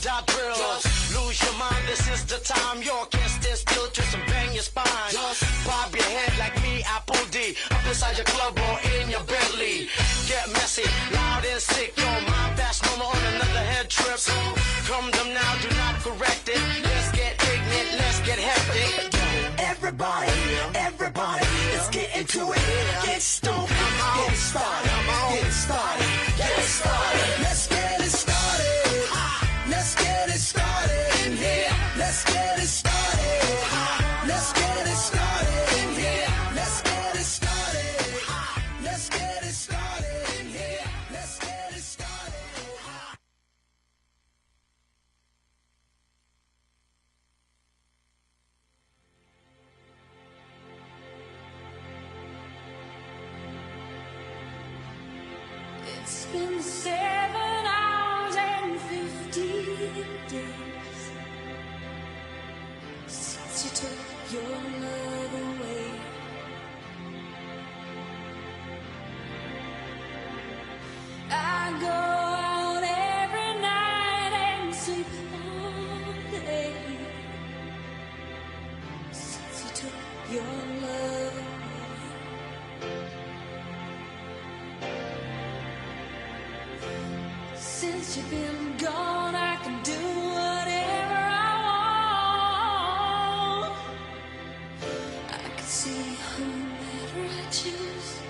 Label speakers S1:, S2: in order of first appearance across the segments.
S1: dot drills. Lose your mind, this is the time. You can't stand still, twist and bang your spine. Just bob your head like me, Apple D. Up inside your club or in your Bentley. Get messy, loud and sick. Your mind fast, no more on another head trip. So come them now, do not correct it. Let's get ignorant, let's get hectic.
S2: Everybody, everybody, let's get into it. Get stoned, get it started, get it started, get it started. Let's get it started. Let's get it started in here. Let's get it started. Let's get it started in here. Let's get it started. Let's get it started in here. Let's get it started.
S3: It's been 7 hours and 15 days since you took your love away. I go out every night and sleep all day since you took your love away. Since you've been gone, I can do whatever I want. I can see whomever I choose.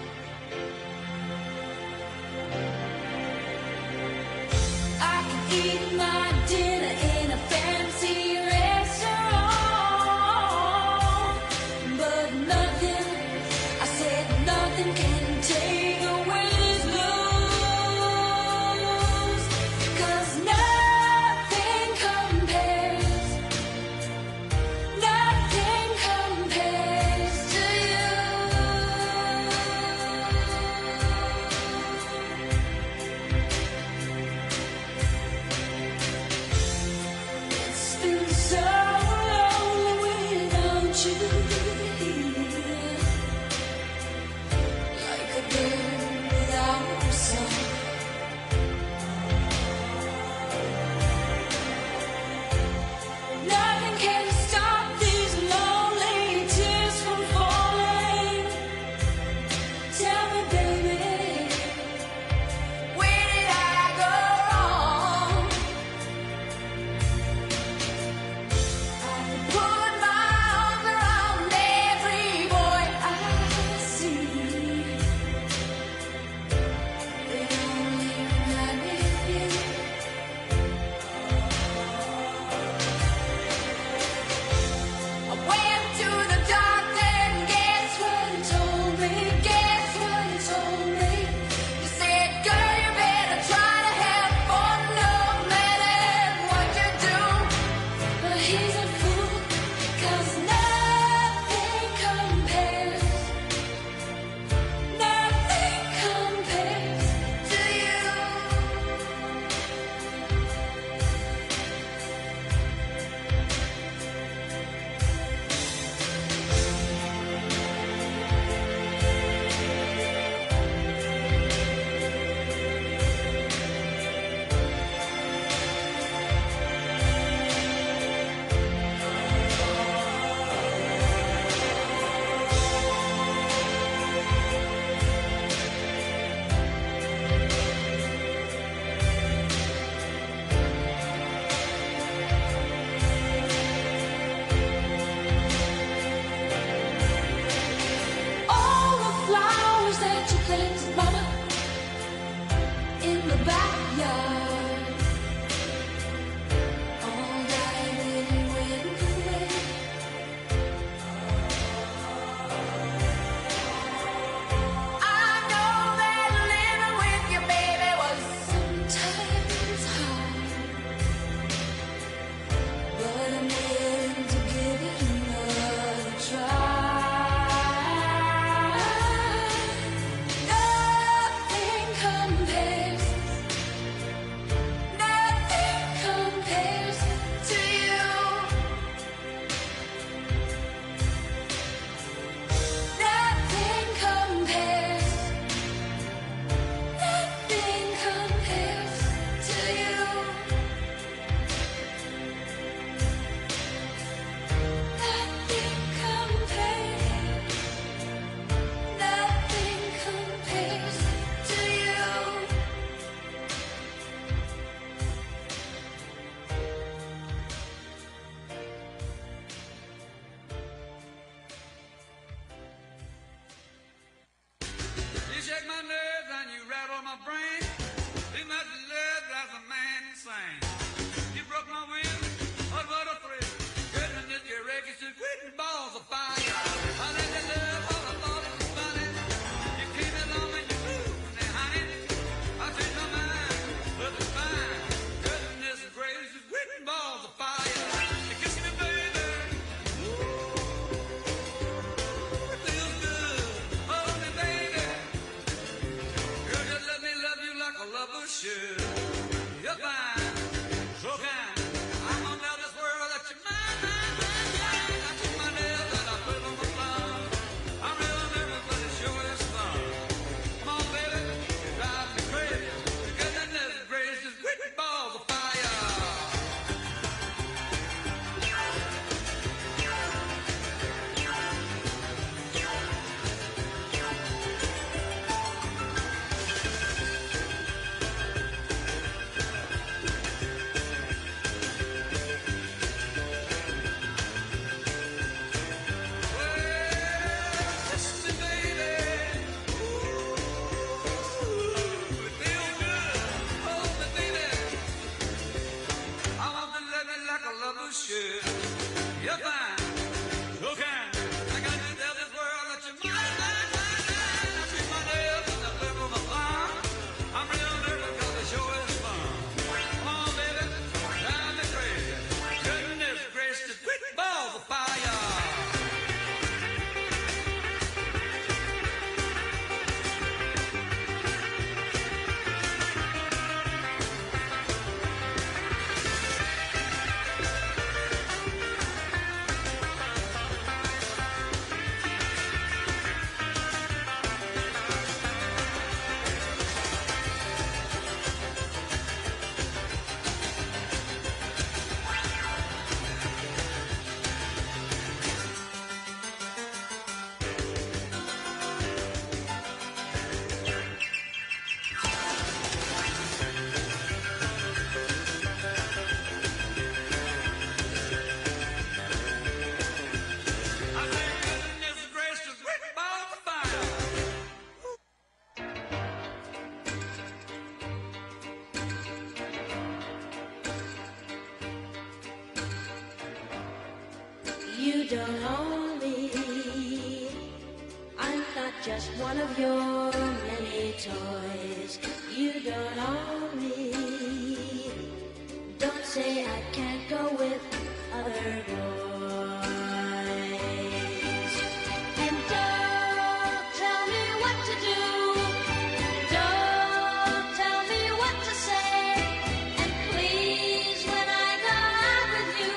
S3: I can eat my dinner in a fancy restaurant, but nothing, I said nothing can take away this blues. 'Cause nothing compares, nothing compares to you. It's been so lonely without you here, like a bird without a song. Nothing can stop these lonely tears from falling. Tell me, baby, where did I go wrong? I can put my arms around every boy I see. They only remind me of you. I went to the doctor and guess what he told me? Guess what he told me? He said, girl, you better try to have fun no matter what you do. But he's a fool, 'cause nothing compares, nothing compares to you. All the flowers that you planted, mama, in the backyard, all died and went away. I know that living with your baby was sometimes hard, but I'm willing to give it another try. Nothing compares,
S4: shit. You're fine, so kind. I'm gonna tell this world that you're mine, mine, mine, mine. I keep my nails and I put on my plum. I'm real nervous, but it sure is fun. Come on, baby, you drive me crazy. Because in this grace is great balls of fire. Shit. You're fine, so kind. I got to tell this world that you're mine, mine, mine, mine. I treat my nails and I flip on my thumb. I'm real nervous because the show is fun. Come on, baby, drive me crazy. Goodness gracious, sweet balls of fire.
S3: You don't own me. I'm not just one of your many toys. You don't own me. Don't say I can't go with other boys. And don't tell me what to do. Don't tell me what to say. And please, when I go out with you,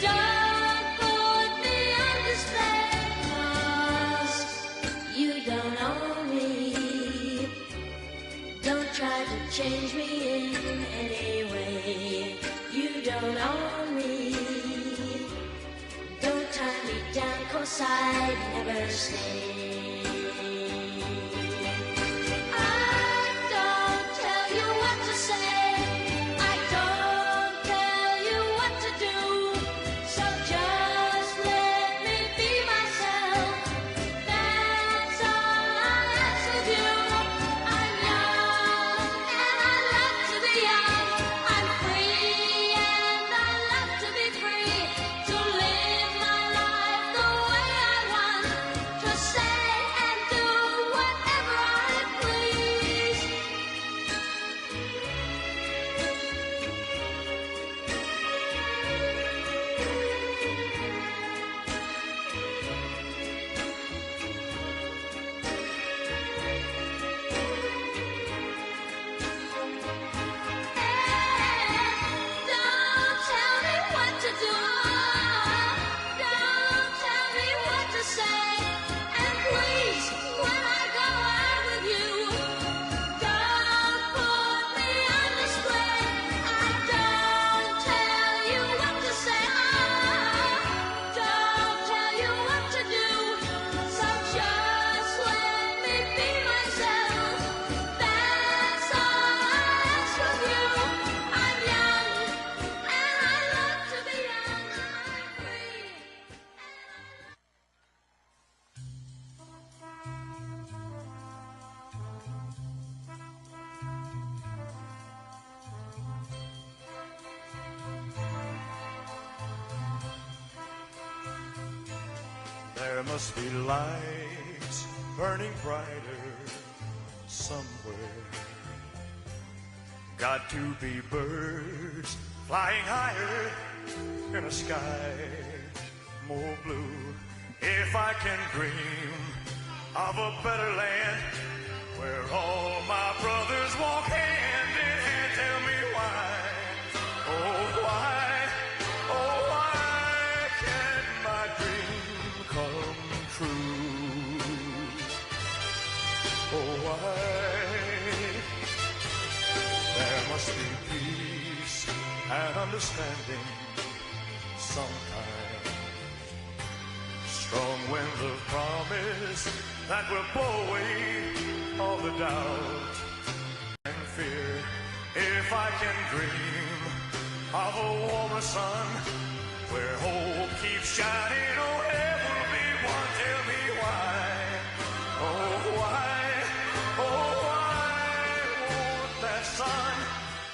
S3: don't put me on display, 'cause you don't own me. Don't try to change me in any way. You don't own me. Don't tie me down, 'cause I'd never stay. I don't tell you what to say. I don't tell you what to do. So just let me be myself. That's all I ask of you. I'm young and I love to be young. I'm free and I love to be free. To live my life the way I want. To say and do whatever I please. Don't tell me what to do. Don't tell me what to say. And please, when I go out with you, don't put me on display. I don't tell you what to say. Don't tell you what to do. So just let me be myself. That's all I ask of you. I'm young and I love to be young. I'm free.
S5: There must be lights burning brighter somewhere. Got to be birds flying higher in a sky more blue. If I can dream of a better land where all my brothers walk hand must be peace and understanding sometime. Strong winds of promise that will blow away all the doubt and fear. If I can dream of a warmer sun where hope keeps shining, oh, heaven will be one. Tell me why, oh, why, oh, why won't that sun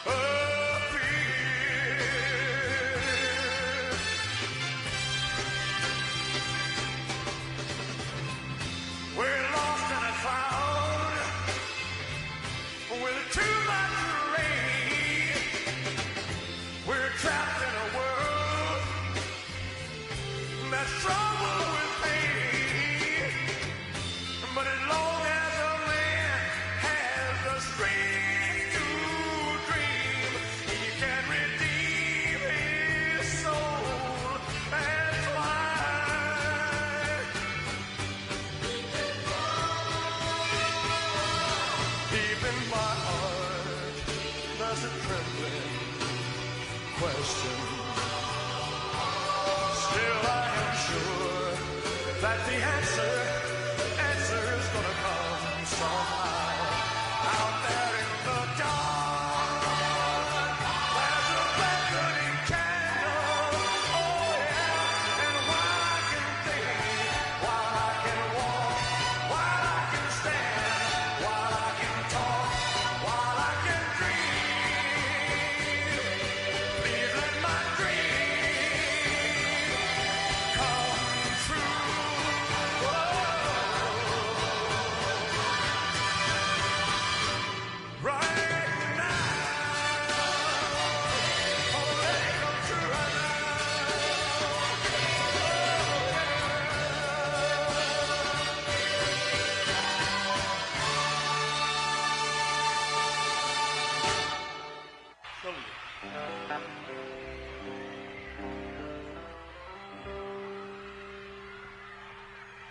S5: appear? We're lost in a cloud with too much rain. We're trapped in a world that's troubled with pain. But as long as a man has the strength to dream, he can redeem his soul and fly. Deep in my heart, there's a trembling question. Still, I am sure that the answer is gonna come somehow. Out there in the dark, there's a beckoning candle. Oh yeah, and while I can think, while I can walk, while I can stand, while I can talk, while I can dream, please let my dream come true. Right now, oh, let it come true right now.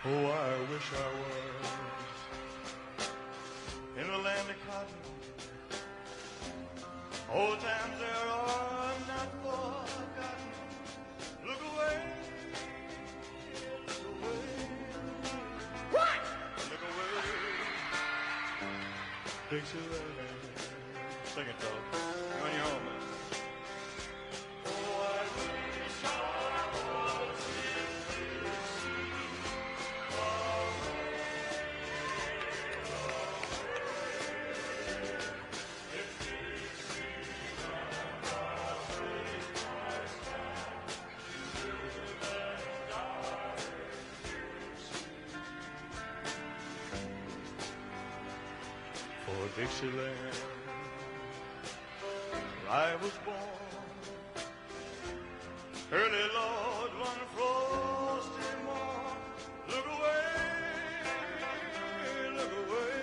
S5: Oh, I wish I was in a land of cotton. Old times there are not forgotten. Look away, look away. What? Look away. Dixieland. Sing it, dog. You're on your own, man. Oh, I wish I was in for Dixieland, where I was born. Early Lord, one frosty morn. Look away, look away,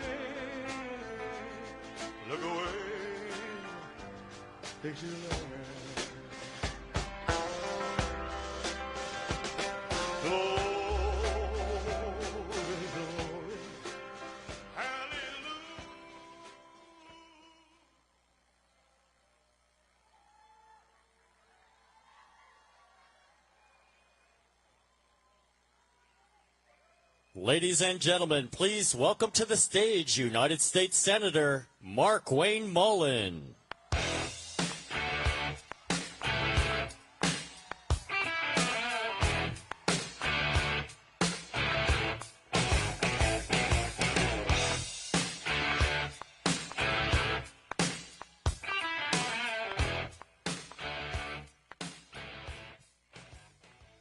S5: look away, Dixieland. Glory, glory, hallelujah.
S6: Ladies and gentlemen, please welcome to the stage United States Senator Mark Wayne Mullen.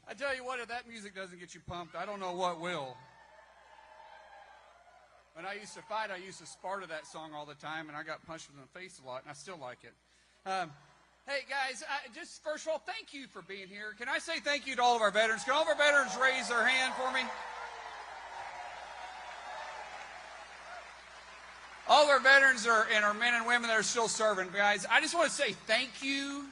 S7: I tell you what, if that music doesn't get you pumped, I don't know what will. When I used to fight, I used to spar to that song all the time, and I got punched in the face a lot, and I still like it. Hey, guys, just first of all, thank you for being here. Can I say thank you to all of our veterans? Can all of our veterans raise their hand for me? All of our veterans and our men and women that are still serving, guys, I just want to say thank you,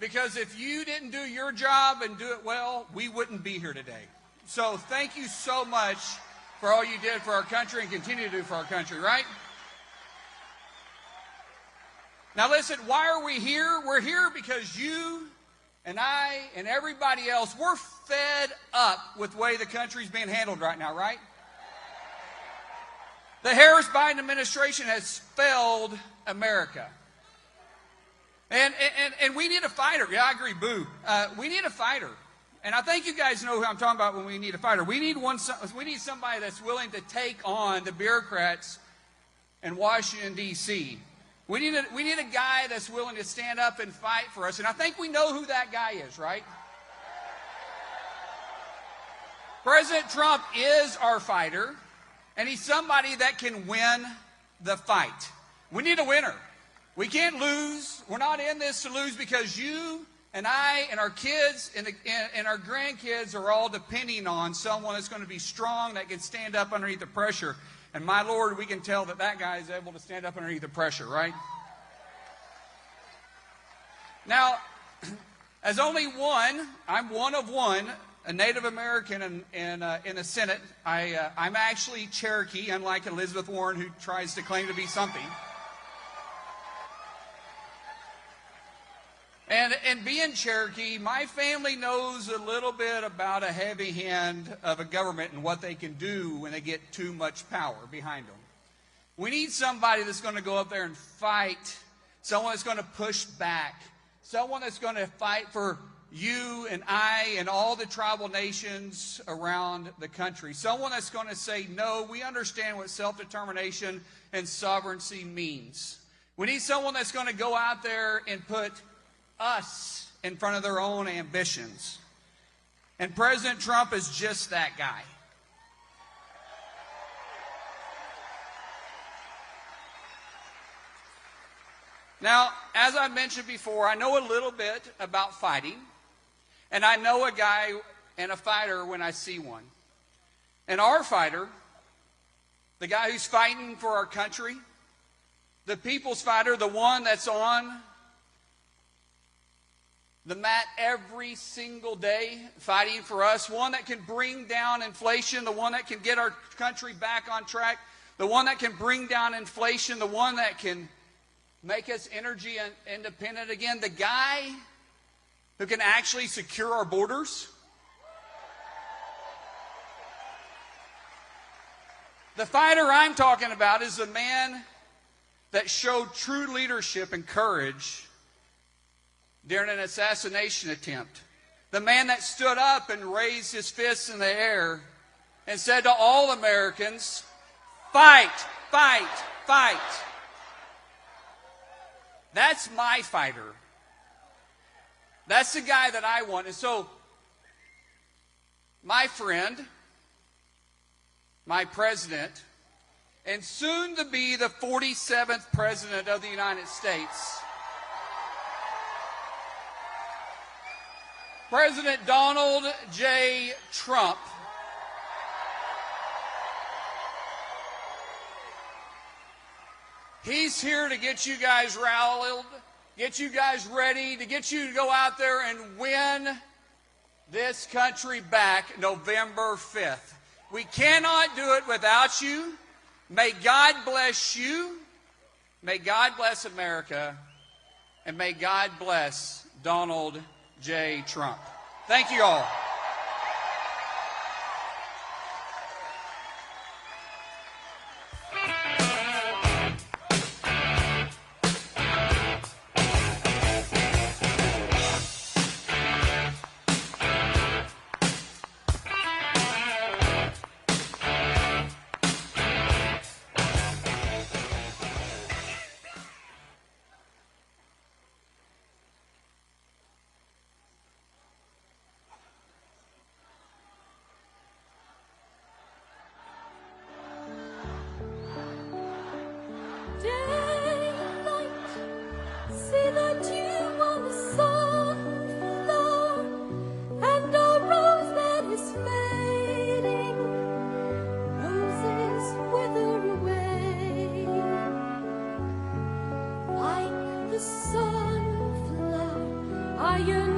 S7: because if you didn't do your job and do it well, we wouldn't be here today. So thank you so much for all you did for our country and continue to do for our country, right? Now listen, why are we here? We're here because you and I and everybody else, we're fed up with the way the country's being handled right now, right? The Harris-Biden administration has failed America. And we need a fighter. Yeah, I agree, boo. We need a fighter. And I think you guys know who I'm talking about when we need a fighter. We need somebody that's willing to take on the bureaucrats in Washington, D.C. We need a guy that's willing to stand up and fight for us. And I think we know who that guy is, right? President Trump is our fighter, and he's somebody that can win the fight. We need a winner. We can't lose. We're not in this to lose because you and I and our kids and our grandkids are all depending on someone that's going to be strong, that can stand up underneath the pressure. And my Lord, we can tell that that guy is able to stand up underneath the pressure, right? Now, as only one, I'm one of one, a Native American in the Senate. I'm actually Cherokee, unlike Elizabeth Warren, who tries to claim to be something. And being Cherokee, my family knows a little bit about a heavy hand of a government and what they can do when they get too much power behind them. We need somebody that's going to go up there and fight, someone that's going to push back, someone that's going to fight for you and I and all the tribal nations around the country, someone that's going to say, no, we understand what self-determination and sovereignty means. We need someone that's going to go out there and put us in front of their own ambitions. And President Trump is just that guy. Now, as I mentioned before, I know a little bit about fighting, and I know a guy and a fighter when I see one. And our fighter, the guy who's fighting for our country, the people's fighter, the one that's on the mat every single day fighting for us, one that can bring down inflation, the one that can get our country back on track, the one that can bring down inflation, the one that can make us energy independent again, the guy who can actually secure our borders. The fighter I'm talking about is the man that showed true leadership and courage during an assassination attempt. The man that stood up and raised his fists in the air and said to all Americans, fight, fight, fight. That's my fighter. That's the guy that I want. And so, my friend, my president, and soon to be the 47th president of the United States, President Donald J. Trump, he's here to get you guys rallied, get you guys ready, to get you to go out there and win this country back November 5th. We cannot do it without you. May God bless you. May God bless America. And may God bless Donald J. Trump. Thank you all.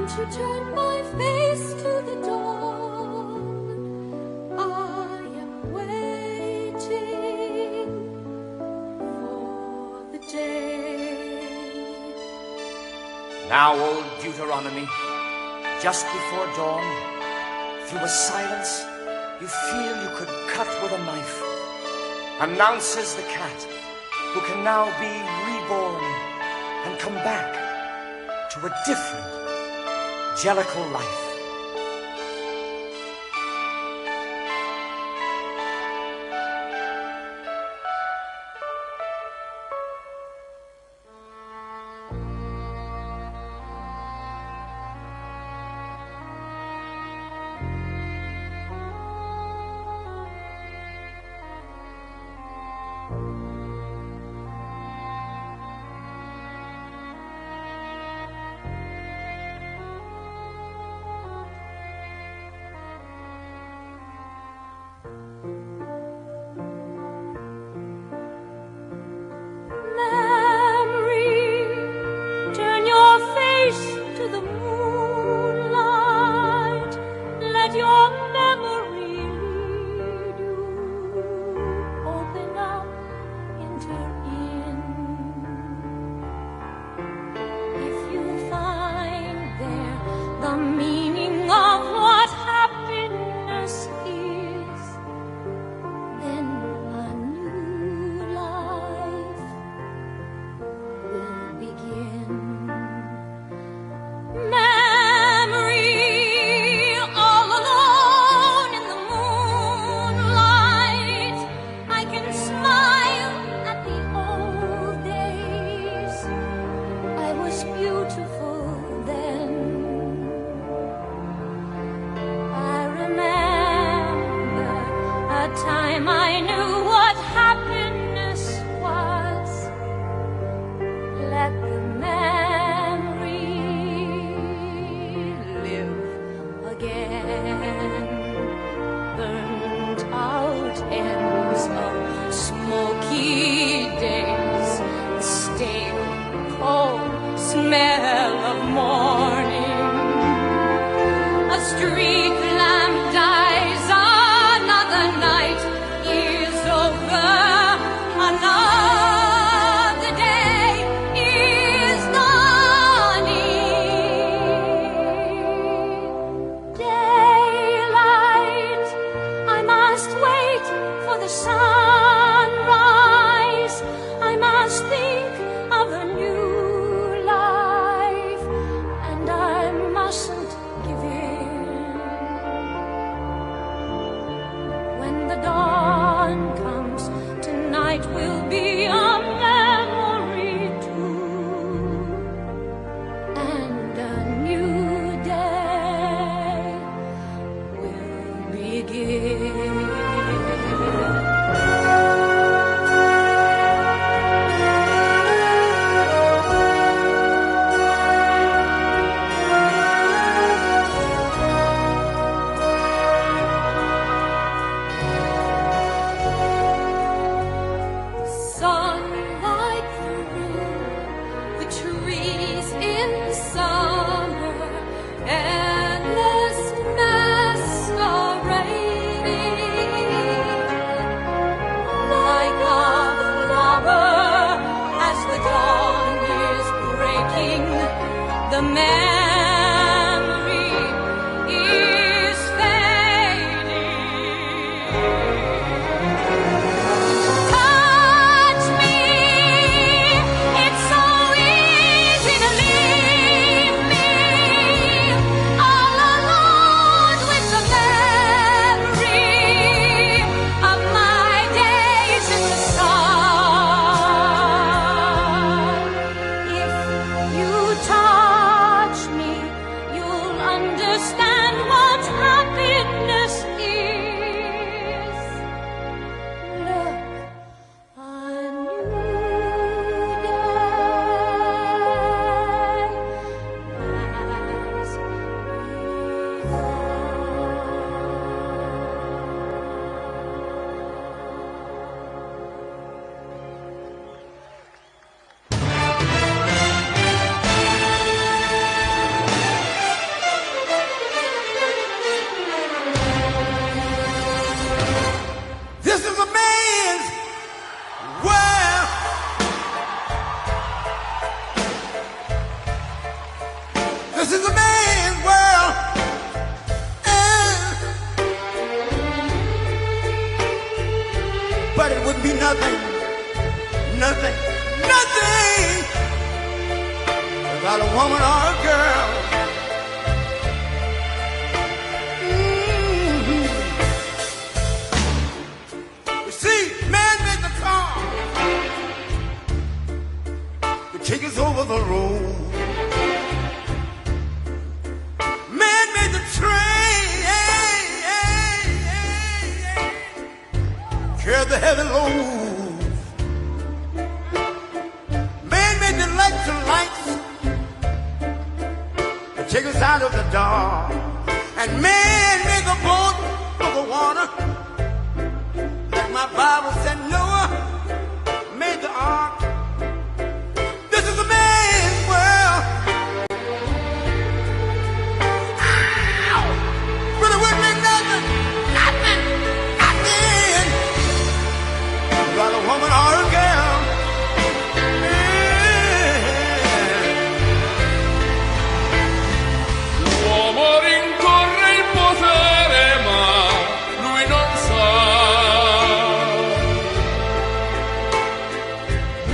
S3: To turn my face to the dawn, I am waiting for the day
S8: Now old Deuteronomy, just before dawn, through a silence you feel you could cut with a knife, announces the cat who can now be reborn and come back to a different jellicle life.
S3: Touch
S2: about a woman or a girl. You see, man made the car to take us over the road. Man made the train, carry the heavy load. Man made the electric lights to take us out of the dark. And man made the boat for the water, like my Bible said Noah made the ark. This is a man's world. Ow! But it wouldn't mean nothing, nothing, nothing about a woman or a girl.
S9: L'uomo rincorre il potere, ma lui non sa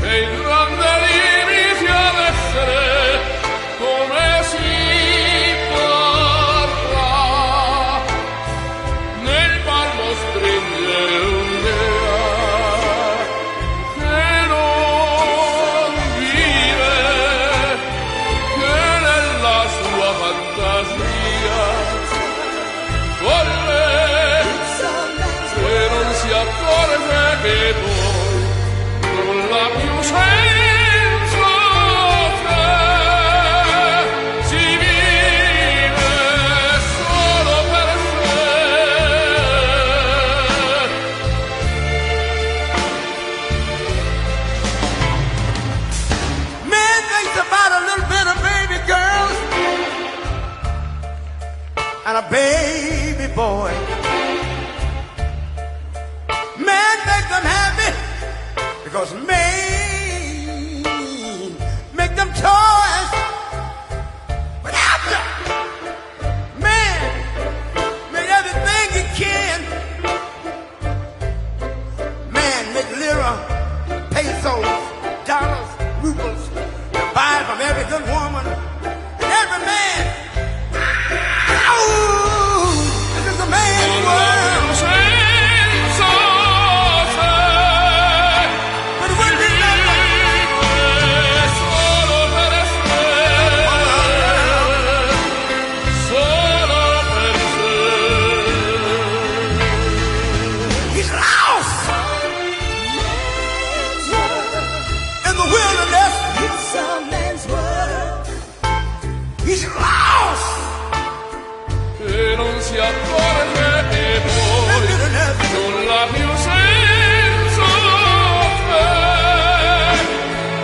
S9: che il grande limite ad essere come si parla. Nel palmo stringe un'idea che non vive, che nella sua fantasia volle, se non si accorge che poi non l'ha più senso, che si vive solo per sé.
S2: Man thinks about a little bit of baby girls and a baby boy. Man make them happy because man make them toys. But after man make everything he can, man make lira, pesos, dollars, rubles to buy from every good woman and every man. Ow! This is a man's world.
S9: Senso c'è,
S2: But it wouldn't be nothing.
S9: solo per sé, solo per sé.
S2: He's lost in the wilderness.
S3: It's a man's world.
S2: He's lost
S9: Che non si accorge che poi
S2: in the wilderness.
S9: non l'ha più senso, che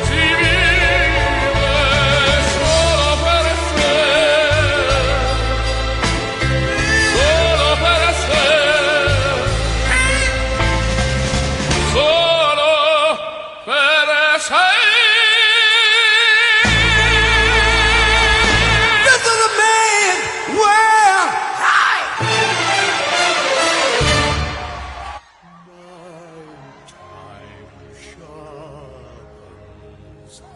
S9: si vive solo per sé, solo per sé, solo per sé.
S2: This is a man's world.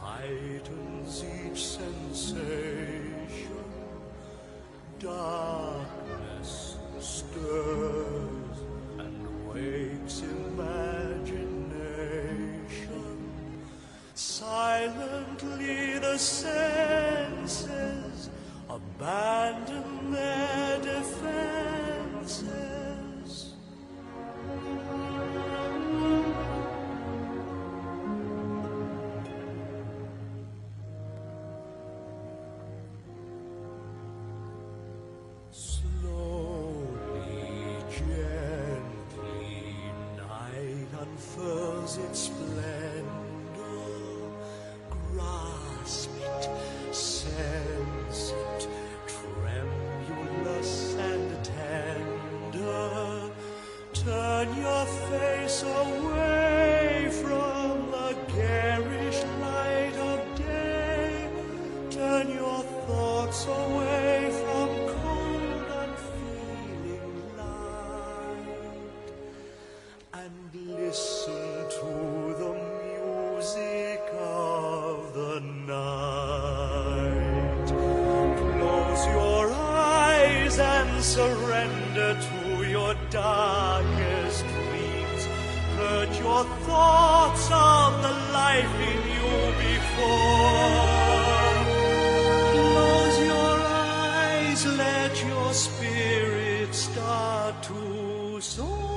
S5: Heightens each sensation, darkness stirs and wakes imagination. Silently the senses abandon their defenses. Slowly, gently, night unfurls its splendor. Grasp it, sense it, tremulous and tender. and surrender to your darkest dreams. Purge your thoughts of the life in you before. Close your eyes, let your spirit start to soar.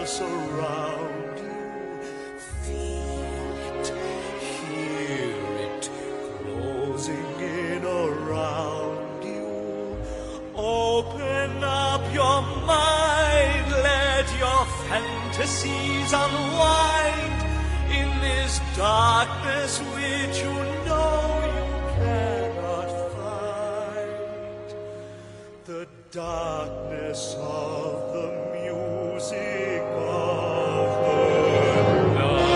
S5: Surround you, feel it, hear it, closing in around you. Open up your mind, let your fantasies unwind in this darkness which you know you cannot find. The darkness of the music of the night.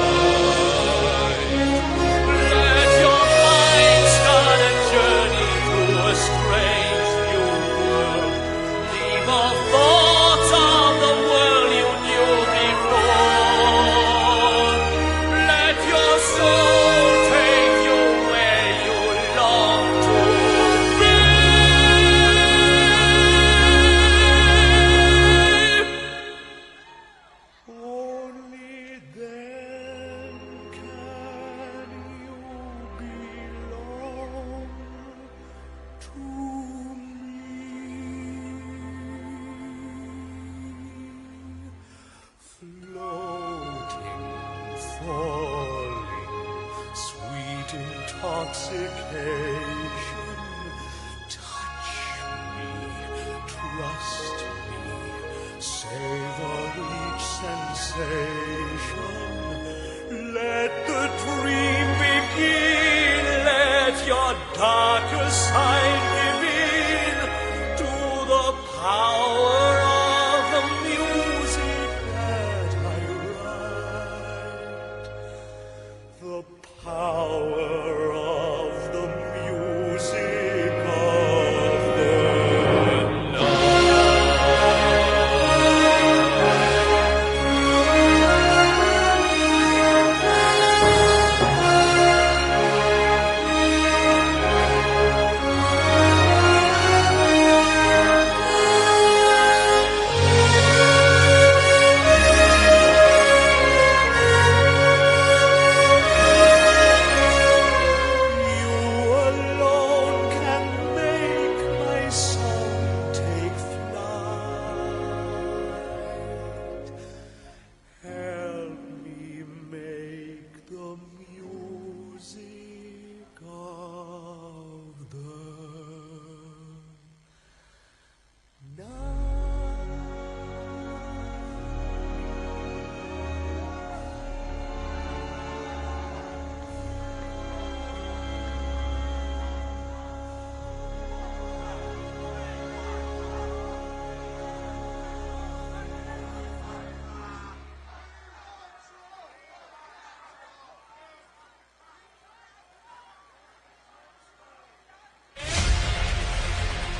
S5: Let your mind start a journey through a strange new world. Leave all thoughts of the world you knew before. Let your soul take you where you long to be. Only then can you belong to me. Floating, falling, sweet intoxication. Touch me, trust me, savor each sensation. Let the dream begin, let your darker side give in to the power of the music that I write. The power of the music of the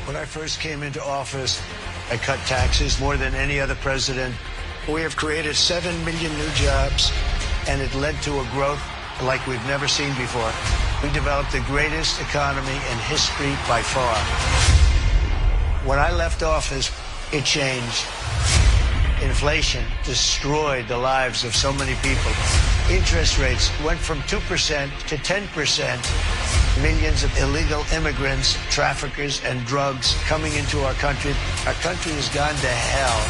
S10: When I first came into office, I cut taxes more than any other president. We have created 7 million new jobs, and it led to a growth like we've never seen before. We developed the greatest economy in history by far. When I left office, it changed. Inflation destroyed the lives of so many people. Interest rates went from 2% to 10%. Millions of illegal immigrants, traffickers, and drugs coming into our country. Our country has gone to hell.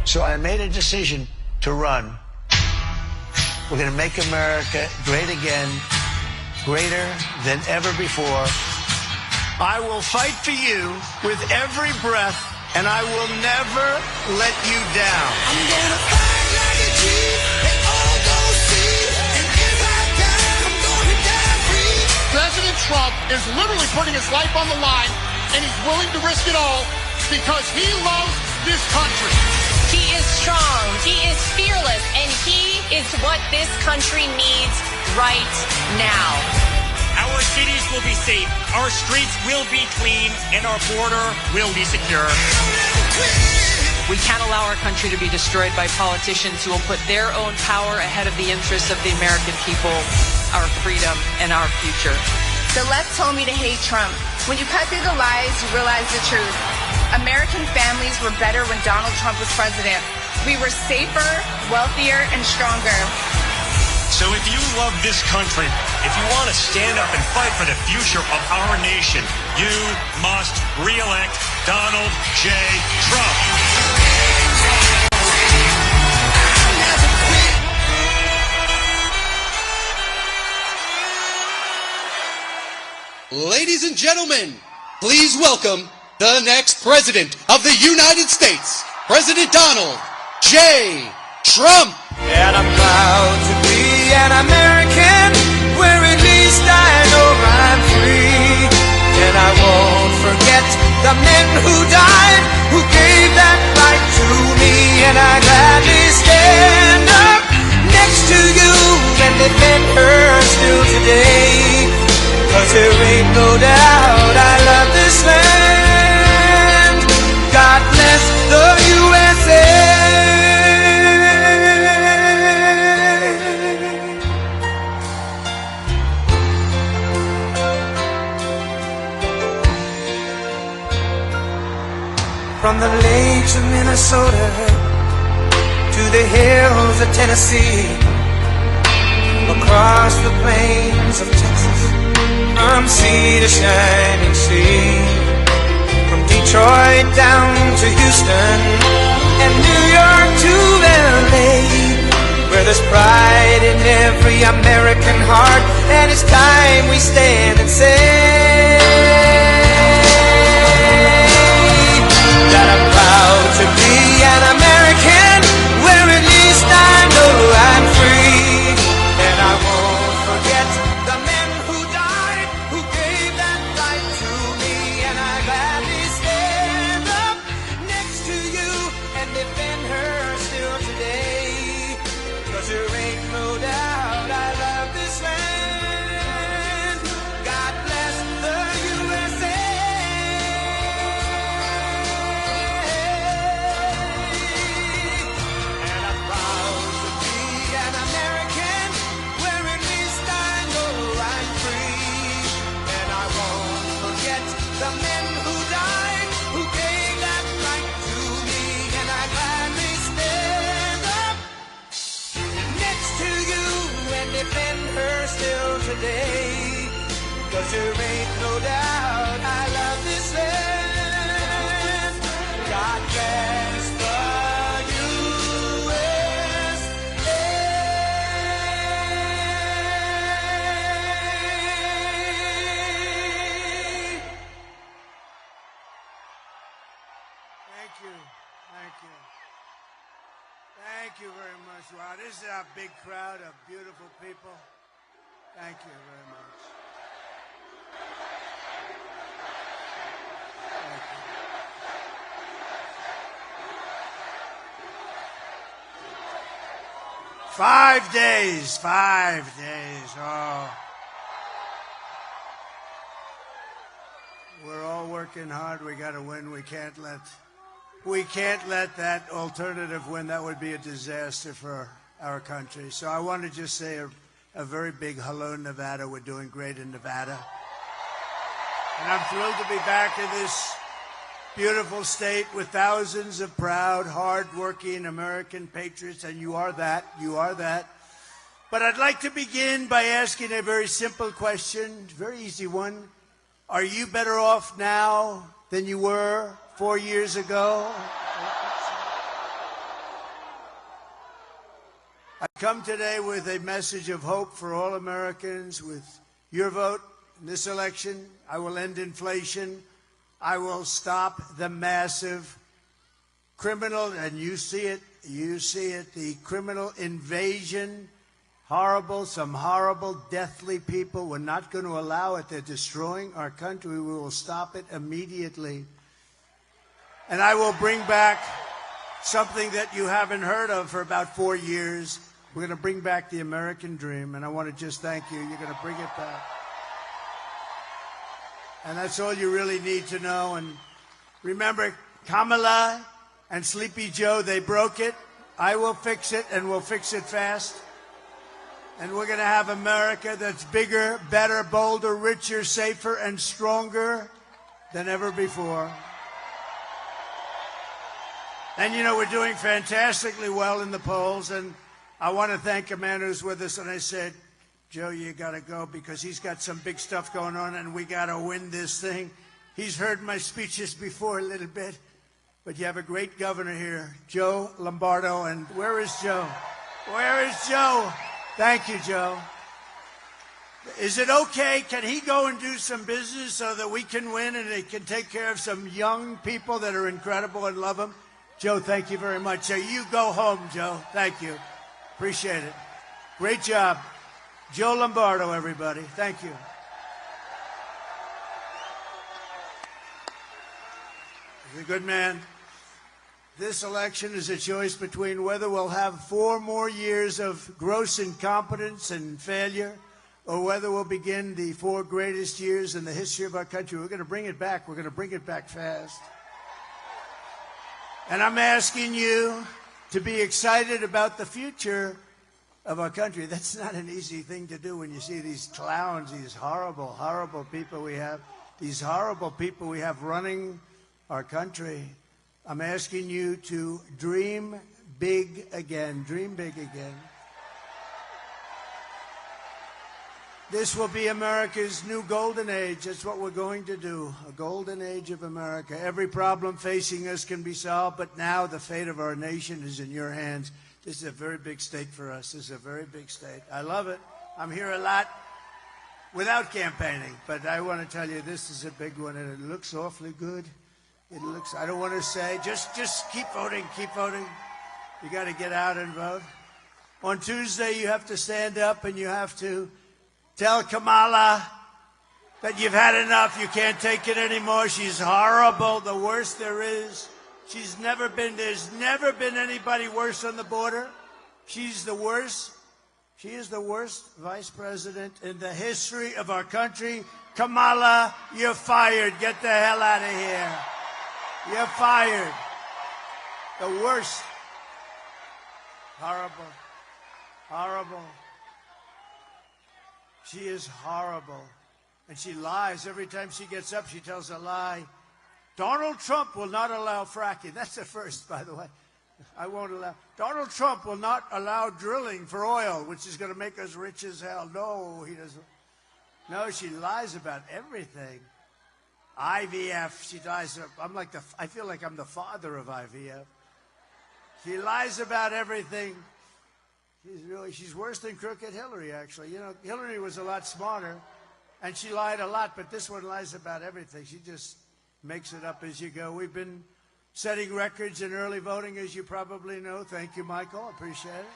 S10: So I made a decision to run. We're going to make America great again, greater than ever before. I will fight for you with every breath, and I will never let you down.
S2: I'm gonna fight like a G, they all gon' see, and if I die, I'm gonna die free.
S11: President Trump is literally putting his life on the line, and he's willing to risk it all because he loves this country.
S12: He is strong, he is fearless, and he is It's what this country needs right now.
S13: Our cities will be safe, our streets will be clean, and our border will be secure.
S14: We can't allow our country to be destroyed by politicians who will put their own power ahead of the interests of the American people, our freedom, and our future.
S15: The left told me to hate Trump. When you cut through the lies, you realize the truth. American families were better when Donald Trump was president. We were safer, wealthier, and stronger.
S16: So if you love this country, if you want to stand up and fight for the future of our nation, you must re-elect Donald J. Trump.
S17: Ladies and gentlemen, please welcome the next president of the United States, President Donald J. Trump.
S2: And I'm proud to be an American, where at least I know I'm free. And I won't forget the men who died, who gave that right to me. And I gladly stand up next to you and defend her still today. 'Cause there ain't no doubt I love this land. God bless the USA. From the lakes of Minnesota to the hills of Tennessee, across the plains of Texas, from sea to shining sea, from Detroit down to Houston and New York to LA, where there's pride in every American heart, and it's time we stand and say that I'm proud to be an American, where at least I know I'm free. And I won't forget the men who died, who gave that right to me. And I gladly stand up next to you and defend her still today. 'Cause there ain't no doubt I love this land. God bless the USA. The men who died, who gave that right to me. And I gladly stand up next to you and defend her still today. 'Cause there ain't no doubt I love this land. God bless the USA.
S10: Thank you very much. Wow, this is a big crowd of beautiful people. Thank you very much. Thank you. 5 days, 5 days. Oh. We're all working hard. We got to win. We can't let that alternative win. That would be a disaster for our country. So I want to just say a very big hello, Nevada. We're doing great in Nevada. And I'm thrilled to be back in this beautiful state with thousands of proud, hard-working American patriots, and you are that. You are that. But I'd like to begin by asking a very simple question, very easy one. Are you better off now than you were 4 years ago? I come today with a message of hope for all Americans. With your vote in this election, I will end inflation. I will stop the massive criminal, and you see it, the criminal invasion. Some horrible, deathly people. We're not going to allow it. They're destroying our country. We will stop it immediately. And I will bring back something that you haven't heard of for about 4 years, We're going to bring back the American dream, and I want to just thank you. You're going to bring it back. And that's all you really need to know. And remember, Kamala and Sleepy Joe, they broke it. I will fix it, and we'll fix it fast. And we're going to have America that's bigger, better, bolder, richer, safer, and stronger than ever before. And, you know, we're doing fantastically well in the polls. And I want to thank a man who's with us. And I said, Joe, you got to go because he's got some big stuff going on, and we got to win this thing. He's heard my speeches before a little bit. But you have a great governor here, Joe Lombardo. And where is Joe? Where is Joe? Thank you, Joe. Is it okay? Can he go and do some business so that we can win and he can take care of some young people that are incredible and love him? Joe, thank you very much. So you go home, Joe. Thank you. Appreciate it. Great job. Joe Lombardo, everybody. Thank you. He's a good man. This election is a choice between whether we'll have 4 more years of gross incompetence and failure or whether we'll begin the 4 greatest years in the history of our country. We're going to bring it back. We're going to bring it back fast. And I'm asking you to be excited about the future of our country. That's not an easy thing to do when you see these clowns, these horrible, horrible people we have, these horrible people we have running our country. I'm asking you to dream big again. Dream big again. This will be America's new golden age. That's what we're going to do. A golden age of America. Every problem facing us can be solved, but now the fate of our nation is in your hands. This is a very big state for us. This is a very big state. I love it. I'm here a lot without campaigning, but I want to tell you this is a big one, and it looks awfully good. It looks, I don't want to say, just keep voting, keep voting. You got to get out and vote. On Tuesday, you have to stand up and you have to tell Kamala that you've had enough. You can't take it anymore. She's horrible, the worst there is. There's never been anybody worse on the border. She's the worst. She is the worst vice president in the history of our country. Kamala, you're fired. Get the hell out of here. You're fired. The worst. Horrible. Horrible. She is horrible. And she lies. Every time she gets up, she tells a lie. Donald Trump will not allow fracking. That's the first, by the way. I won't allow. Donald Trump will not allow drilling for oil, which is going to make us rich as hell. No, he doesn't. No, she lies about everything. IVF, she lies. I feel like I'm the father of IVF. She lies about everything. She's worse than Crooked Hillary, actually. You know, Hillary was a lot smarter, and she lied a lot, but this one lies about everything. She just makes it up as you go. We've been setting records in early voting, as you probably know. Thank you, Michael. Appreciate it.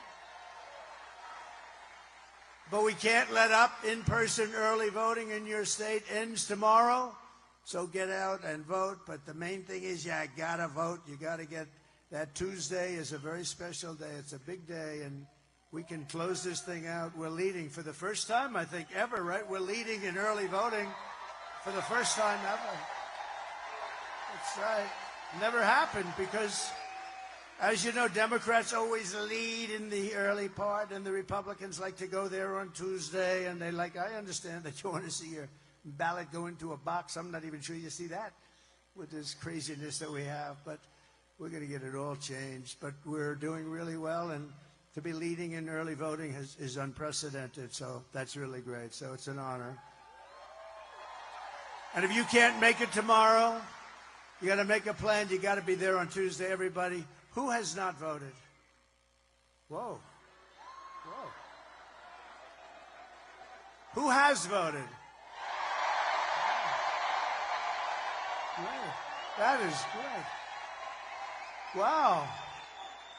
S10: But we can't let up. In-person early voting in your state ends tomorrow. So get out and vote. But the main thing is you got to vote. You got to get that. Tuesday is a very special day. It's a big day, and we can close this thing out. We're leading for the first time, I think, ever, right? We're leading in early voting for the first time ever. That's right. Never happened because, as you know, Democrats always lead in the early part, and the Republicans like to go there on Tuesday, and they like, I understand that you want to see your ballot go into a box. I'm not even sure you see that with this craziness that we have, but we're going to get it all changed. But we're doing really well, and to be leading in early voting is unprecedented, so that's really great. So it's an honor. And if you can't make it tomorrow, you got to make a plan. You got to be there on Tuesday, everybody. Who has not voted? Whoa. Whoa. Who has voted? Great. That is great. Wow.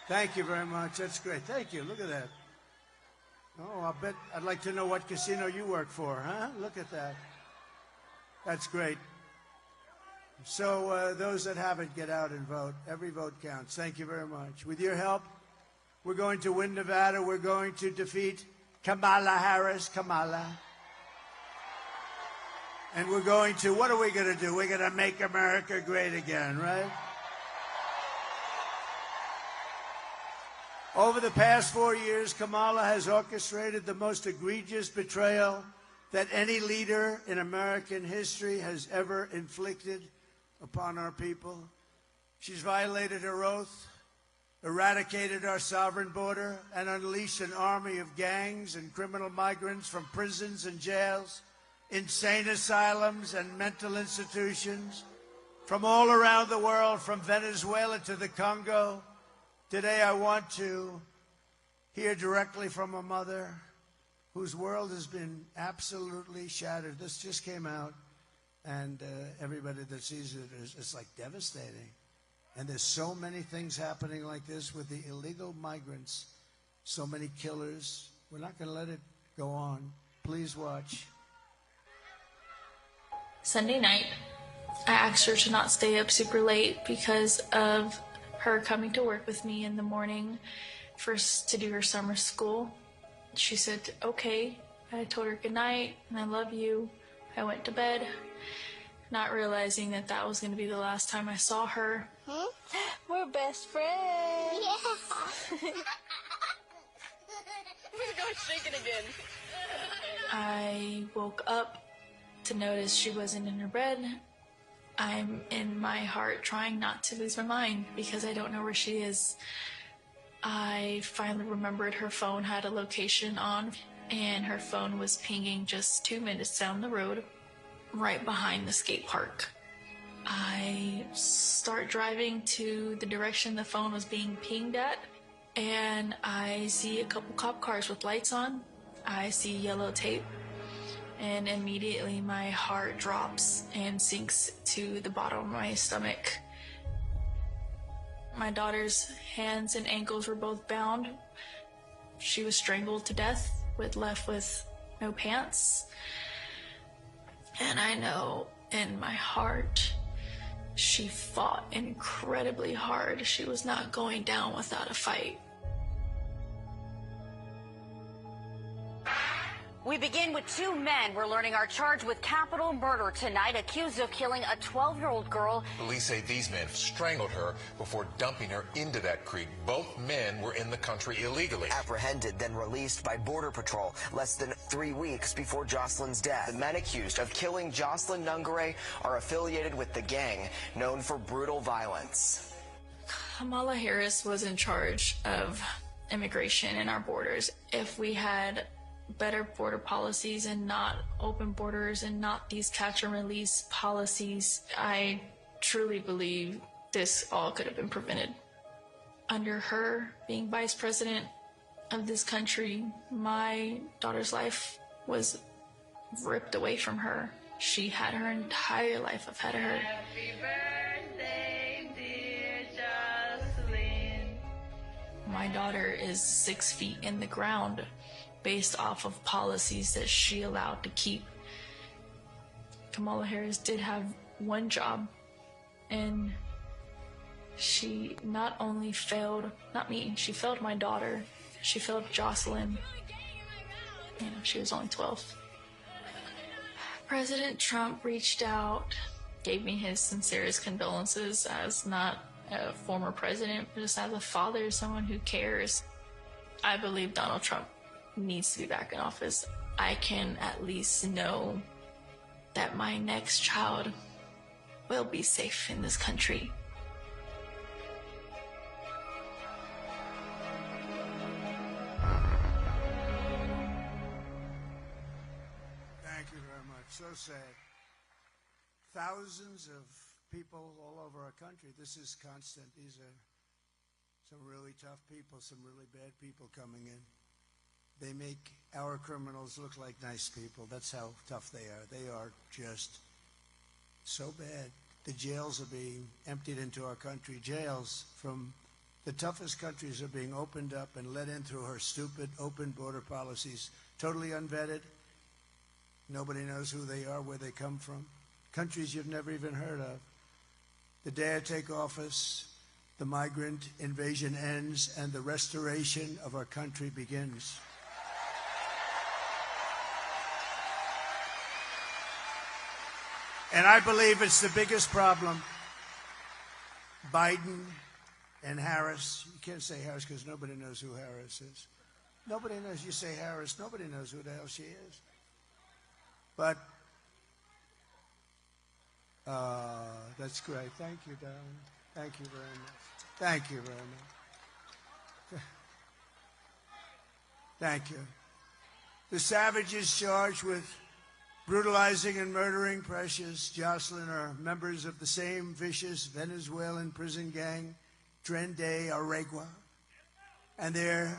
S10: Thank you very much. That's great. Thank you. Look at that. Oh, I'll bet I'd like to know what casino you work for, huh? Look at that. That's great. So those that haven't, get out and vote. Every vote counts. Thank you very much. With your help, We're going to win Nevada. We're going to defeat Kamala Harris. Kamala. And we're going to, what are we going to do? We're going to make America great again, right? Over the past 4 years, Kamala has orchestrated the most egregious betrayal that any leader in American history has ever inflicted upon our people. She's violated her oath, eradicated our sovereign border, and unleashed an army of gangs and criminal migrants from prisons and jails, insane asylums and mental institutions, from all around the world, from Venezuela to the Congo. Today I want to hear directly from a mother whose world has been absolutely shattered. This just came out, and everybody that sees it it's like devastating. And there's so many things happening like this with the illegal migrants, so many killers. We're not going to let it go on. Please watch.
S18: Sunday night, I asked her to not stay up super late because of her coming to work with me in the morning first to do her summer school. She said, okay. I told her good night and I love you. I went to bed, not realizing that that was going to be the last time I saw her.
S3: We're best friends. Yeah. We're going shaking again.
S18: I woke up to notice she wasn't in her bed. I'm in my heart trying not to lose my mind because I don't know where she is. I finally remembered her phone had a location on, and her phone was pinging just 2 minutes down the road, right behind the skate park. I start driving to the direction the phone was being pinged at, and I see a couple cop cars with lights on. I see yellow tape, and immediately my heart drops and sinks to the bottom of my stomach. My daughter's hands and ankles were both bound. She was strangled to death, left with no pants. And I know in my heart she fought incredibly hard. She was not going down without a fight.
S12: We begin with two men we're learning are charged with capital murder tonight, accused of killing a 12-year-old girl.
S19: Police say these men strangled her before dumping her into that creek. Both men were in the country illegally.
S20: Apprehended, then released by Border Patrol less than 3 weeks before Jocelyn's death. The men accused of killing Jocelyn Nungare are affiliated with the gang known for brutal violence.
S18: Kamala Harris was in charge of immigration in our borders. If we had better border policies and not open borders and not these catch and release policies, I truly believe this all could have been prevented. Under her being vice president of this country, my daughter's life was ripped away from her. She had her entire life ahead of her.
S3: Happy birthday, dear Jocelyn.
S18: My daughter is 6 feet in the ground based off of policies that she allowed to keep. Kamala Harris did have one job, and she not only failed, not me, she failed my daughter, she failed Jocelyn. You know, she was only 12. President Trump reached out, gave me his sincerest condolences as not a former president, but just as a father, someone who cares. I believe Donald Trump needs to be back in office. I can at least know that my next child will be safe in this country.
S10: Thank you very much. So sad. Thousands of people all over our country. This is constant. These are some really tough people, some really bad people coming in. They make our criminals look like nice people. That's how tough they are. They are just so bad. The jails are being emptied into our country. Jails from the toughest countries are being opened up and let in through her stupid open border policies. Totally unvetted. Nobody knows who they are, where they come from. Countries you've never even heard of. The day I take office, the migrant invasion ends and the restoration of our country begins. And I believe it's the biggest problem. Biden and Harris. You can't say Harris because nobody knows who Harris is. Nobody knows. You say Harris, nobody knows who the hell she is. But that's great. Thank you, darling. Thank you very much. Thank you very much. Thank you. The savages charged with brutalizing and murdering Precious Jocelyn are members of the same vicious Venezuelan prison gang, Tren de Aragua. And they're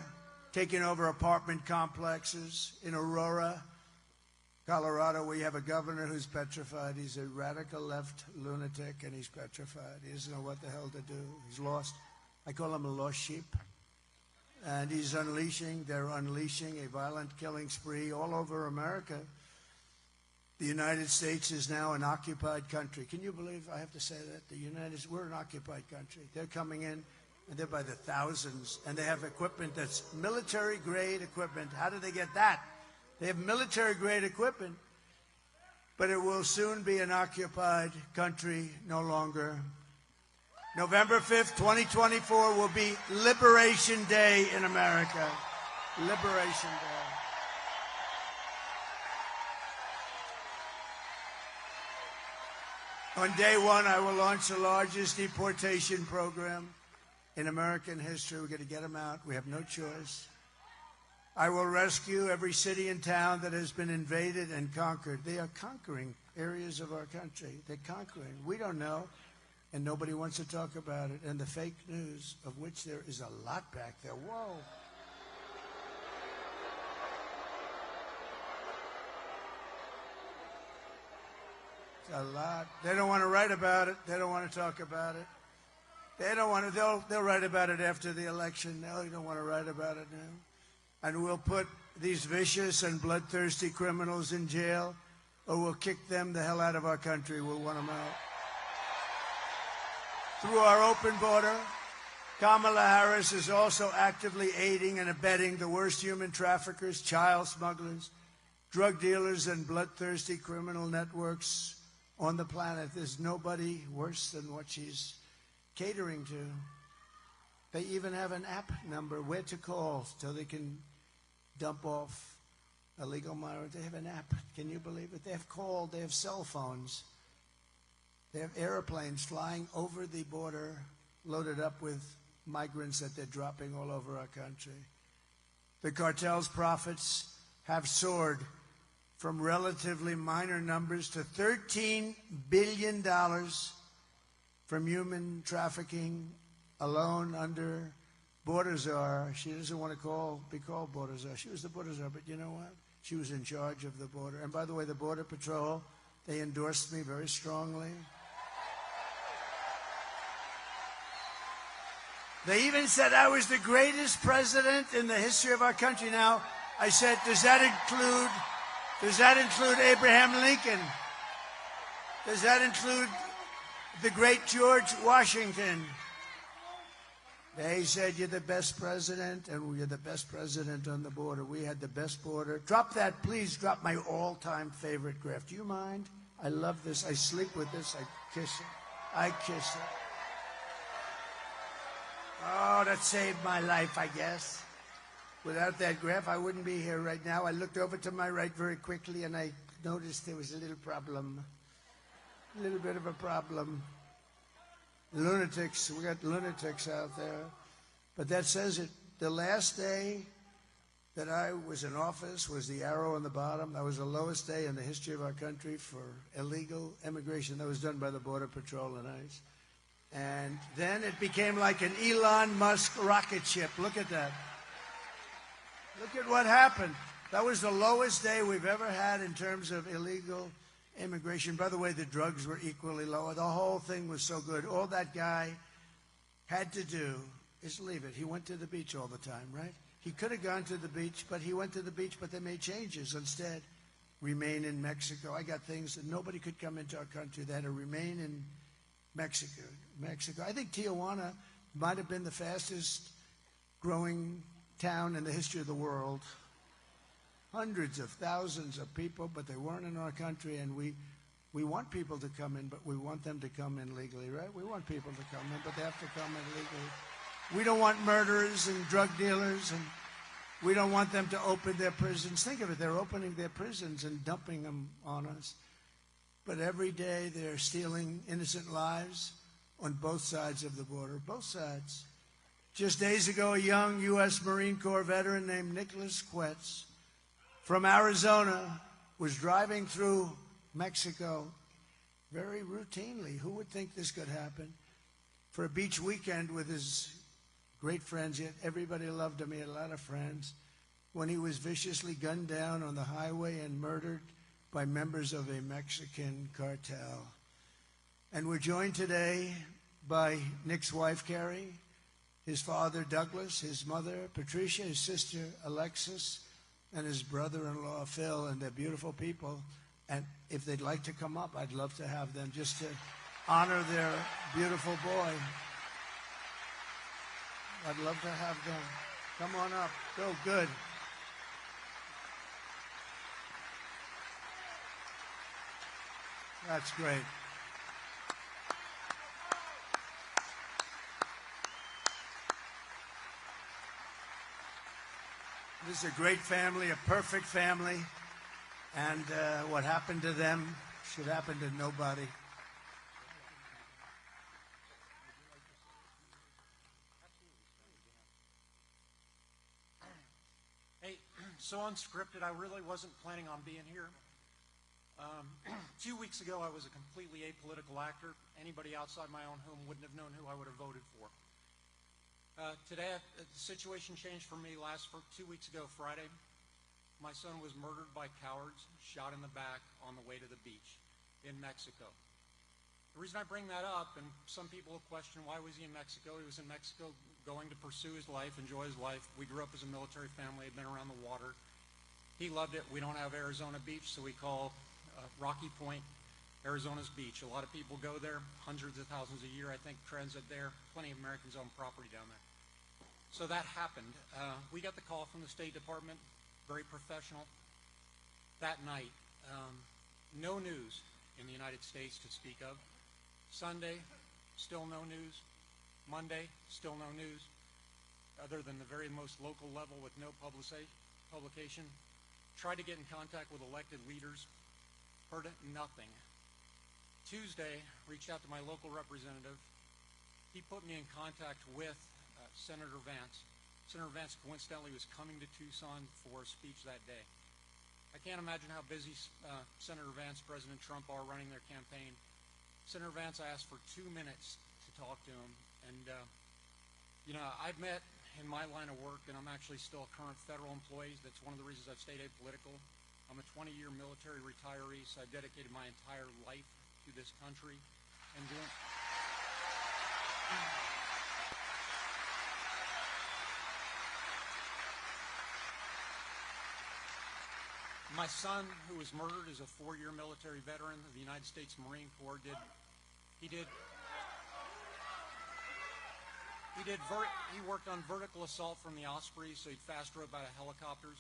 S10: taking over apartment complexes in Aurora, Colorado, where you have a governor who's petrified. He's a radical left lunatic, and he's petrified. He doesn't know what the hell to do. He's lost. I call him a lost sheep. And they're unleashing a violent killing spree all over America. The United States is now an occupied country. Can you believe I have to say that? We're an occupied country. They're coming in, and they're by the thousands, and they have equipment that's military-grade equipment. How do they get that? They have military-grade equipment, but it will soon be an occupied country no longer. November 5th, 2024 will be Liberation Day in America. Liberation Day. On day one, I will launch the largest deportation program in American history. We're going to get them out. We have no choice. I will rescue every city and town that has been invaded and conquered. They are conquering areas of our country. They're conquering. We don't know, and nobody wants to talk about it. And the fake news, of which there is a lot back there. Whoa. A lot. They don't want to write about it. They don't want to talk about it. They don't want to. They'll write about it after the election. No, you don't want to write about it now. And we'll put these vicious and bloodthirsty criminals in jail, or we'll kick them the hell out of our country. We'll want them out. Through our open border, Kamala Harris is also actively aiding and abetting the worst human traffickers, child smugglers, drug dealers, and bloodthirsty criminal networks on the planet. There's nobody worse than what she's catering to. They even have an app number where to call so they can dump off illegal migrants. They have an app. Can you believe it? They have cell phones. They have airplanes flying over the border loaded up with migrants that they're dropping all over our country. The cartel's profits have soared from relatively minor numbers to $13 billion from human trafficking alone under border czar. She doesn't want to be called border czar. She was the border czar, but you know what? She was in charge of the border. And by the way, the Border Patrol, they endorsed me very strongly. They even said I was the greatest president in the history of our country. Now, I said, does that include Abraham Lincoln? Does that include the great George Washington? They said, you're the best president, and we're the best president on the border. We had the best border. Drop that, please. Drop my all-time favorite graph. Do you mind? I love this. I sleep with this. I kiss it. I kiss it. Oh, that saved my life, I guess. Without that graph, I wouldn't be here right now. I looked over to my right very quickly, and I noticed there was a little problem. A little bit of a problem. Lunatics. We got lunatics out there. But that says it. The last day that I was in office was the arrow on the bottom. That was the lowest day in the history of our country for illegal immigration. That was done by the Border Patrol and ICE. And then it became like an Elon Musk rocket ship. Look at that. Look at what happened. That was the lowest day we've ever had in terms of illegal immigration. By the way, the drugs were equally low. The whole thing was so good. All that guy had to do is leave it. He went to the beach all the time, right? He could have gone to the beach, but he went to the beach, but they made changes. Instead, remain in Mexico. I got things that nobody could come into our country. They had to remain in Mexico. I think Tijuana Might have been the fastest growing town in the history of the world. Hundreds of thousands of people, but they weren't in our country, and we want people to come in, but we want them to come in legally, right? We want people to come in, but they have to come in legally. We don't want murderers and drug dealers, and we don't want them to open their prisons. Think of it, they're opening their prisons and dumping them on us. But every day they're stealing innocent lives on both sides of the border, both sides. Just days ago, a young U.S. Marine Corps veteran named Nicholas Quetz from Arizona was driving through Mexico very routinely. Who would think this could happen? For a beach weekend with his great friends. Yet everybody loved him. He had a lot of friends. When he was viciously gunned down on the highway and murdered by members of a Mexican cartel. And we're joined today by Nick's wife, Carrie, his father, Douglas, his mother, Patricia, his sister, Alexis, and his brother-in-law, Phil, and they're beautiful people. And if they'd like to come up, I'd love to have them just to honor their beautiful boy. I'd love to have them. Come on up. Go, good. That's great. This is a great family, a perfect family, and what happened to them should happen to nobody.
S21: Hey, so unscripted, I really wasn't planning on being here. 2 weeks ago, I was a completely apolitical actor. Anybody outside my own home wouldn't have known who I would have voted for. Today, the situation changed for me 2 weeks ago, Friday. My son was murdered by cowards, shot in the back on the way to the beach in Mexico. The reason I bring that up, and some people will question, why was he in Mexico? He was in Mexico going to pursue his life, enjoy his life. We grew up as a military family, had been around the water. He loved it. We don't have Arizona Beach, so we call Rocky Point Arizona's beach. A lot of people go there, hundreds of thousands a year, I think, transit there. Plenty of Americans own property down there. So that happened. We got the call from the State Department, very professional. That night, no news in the United States to speak of. Sunday, still no news. Monday, still no news, other than the very most local level with no publication. Tried to get in contact with elected leaders, heard nothing. Tuesday, reached out to my local representative. He put me in contact with Senator Vance. Senator Vance coincidentally was coming to Tucson for a speech that day. I can't imagine how busy Senator Vance, President Trump are running their campaign. Senator Vance, I asked for 2 minutes to talk to him. And, I've met in my line of work, and I'm actually still a current federal employee. That's one of the reasons I've stayed apolitical. I'm a 20-year military retiree, so I've dedicated my entire life to this country and doing... My son, who was murdered, is a 4-year military veteran of the United States Marine Corps. He worked on vertical assault from the Ospreys, so he'd fast drove out of helicopters.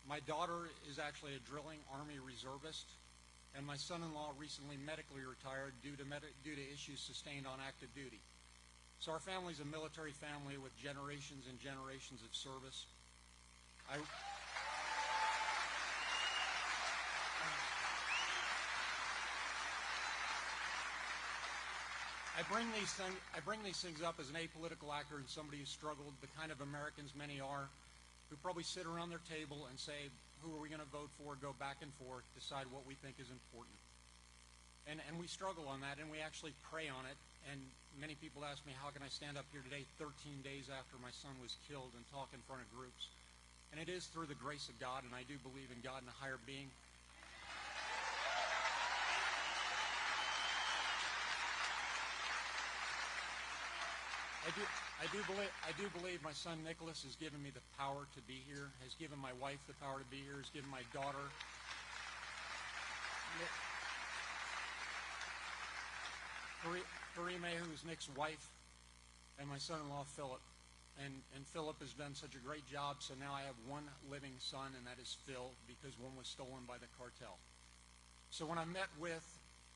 S21: My daughter is actually a drilling Army reservist, and my son-in-law recently medically retired due to issues sustained on active duty. So our family's a military family with generations and generations of service. I bring these things up as an apolitical actor and somebody who struggled, the kind of Americans many are, who probably sit around their table and say, who are we going to vote for, go back and forth, decide what we think is important. And we struggle on that, and we actually pray on it. And many people ask me, how can I stand up here today 13 days after my son was killed and talk in front of groups? And it is through the grace of God, and I do believe in God and a higher being. I do believe my son Nicholas has given me the power to be here, has given my wife the power to be here, has given my daughter. Karime, who's Nick's wife, and my son-in-law, Philip. And Philip has done such a great job, so now I have one living son, and that is Phil, because one was stolen by the cartel. So when I met with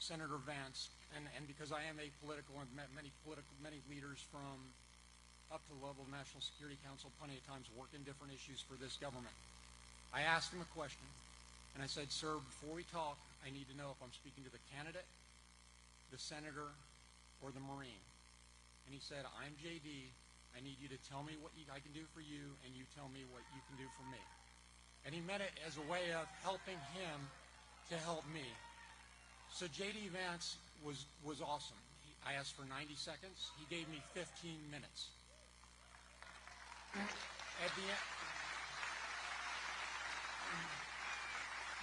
S21: Senator Vance, and because I am apolitical and met many leaders from up to the level of National Security Council plenty of times, working different issues for this government, I asked him a question, and I said, sir, before we talk, I need to know if I'm speaking to the candidate, the senator, or the Marine. And he said, I'm JD. I need you to tell me what I can do for you, and you tell me what you can do for me. And he meant it as a way of helping him to help me. So J.D. Vance was awesome. I asked for 90 seconds. He gave me 15 minutes. At the end,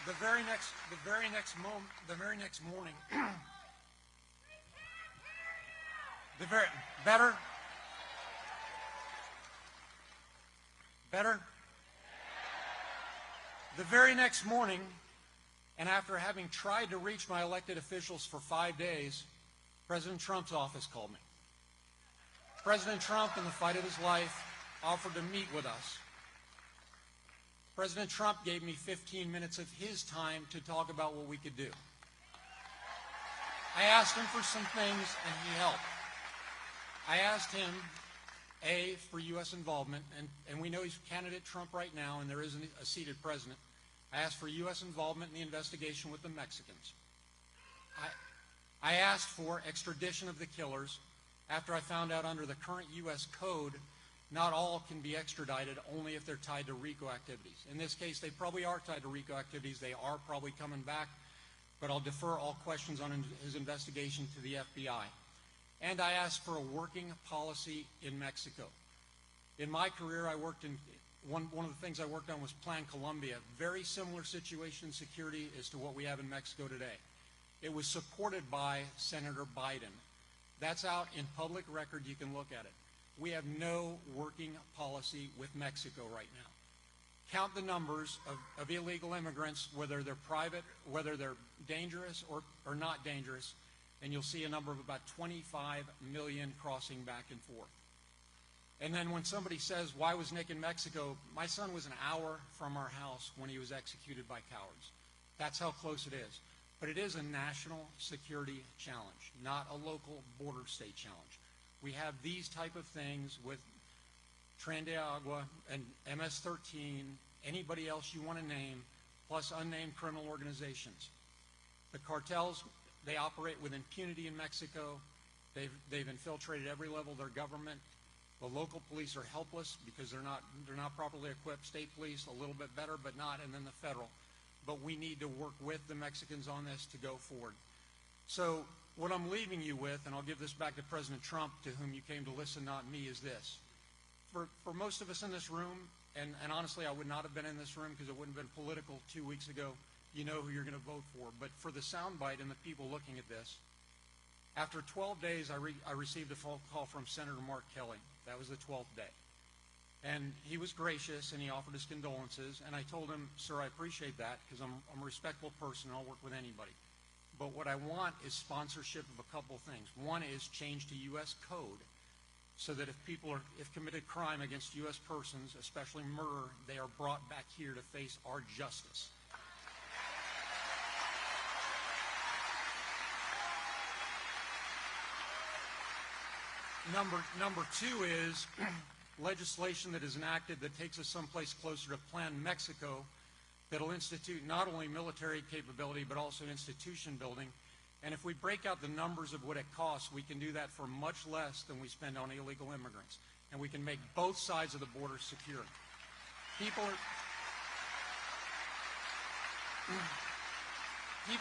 S21: the very next morning, better. The very next morning, and after having tried to reach my elected officials for 5 days, President Trump's office called me. President Trump, in the fight of his life, offered to meet with us. President Trump gave me 15 minutes of his time to talk about what we could do. I asked him for some things, and he helped. I asked him, A, for U.S. involvement, and we know he's candidate Trump right now, and there isn't a seated president. I asked for U.S. involvement in the investigation with the Mexicans. I asked for extradition of the killers after I found out under the current U.S. code, not all can be extradited, only if they're tied to RICO activities. In this case, they probably are tied to RICO activities. They are probably coming back, but I'll defer all questions on his investigation to the FBI. And I asked for a working policy in Mexico. In my career, I worked in, one of the things I worked on was Plan Colombia. Very similar situation in security as to what we have in Mexico today. It was supported by Senator Biden. That's out in public record. You can look at it. We have no working policy with Mexico right now. Count the numbers of illegal immigrants, whether they're private, whether they're dangerous or not dangerous, and you'll see a number of about 25 million crossing back and forth. And then when somebody says, why was Nick in Mexico? My son was an hour from our house when he was executed by cowards. That's how close it is. But it is a national security challenge, not a local border state challenge. We have these type of things with Tren de Agua and MS-13, anybody else you want to name, plus unnamed criminal organizations. The cartels, they operate with impunity in Mexico. They've infiltrated every level of their government. The local police are helpless because they're not properly equipped. State police a little bit better, but not, and then the federal. But we need to work with the Mexicans on this to go forward. So what I'm leaving you with, and I'll give this back to President Trump, to whom you came to listen, not me, is this. For most of us in this room, and honestly I would not have been in this room because it wouldn't have been political 2 weeks ago, you know who you're going to vote for. But for the soundbite and the people looking at this, after 12 days I received a phone call from Senator Mark Kelly. That was the 12th day. And he was gracious, and he offered his condolences, and I told him, sir, I appreciate that, because I'm a respectful person, and I'll work with anybody. But what I want is sponsorship of a couple things. One is change to U.S. code, so that if people have committed crime against U.S. persons, especially murder, they are brought back here to face our justice. Number two is legislation that is enacted that takes us someplace closer to Plan Mexico, that'll institute not only military capability but also institution building. And if we break out the numbers of what it costs, we can do that for much less than we spend on illegal immigrants. And we can make both sides of the border secure. People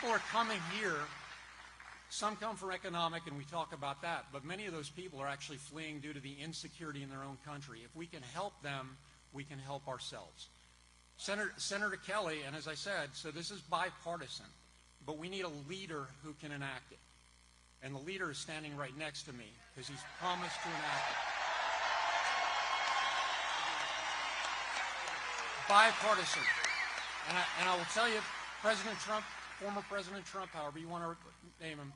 S21: are coming here. Some come for economic, and we talk about that, but many of those people are actually fleeing due to the insecurity in their own country. If we can help them, we can help ourselves. Senator Kelly, and as I said, so this is bipartisan, but we need a leader who can enact it. And the leader is standing right next to me because he's promised to enact it. Bipartisan. And I will tell you, President Trump, former President Trump, however you want to name him,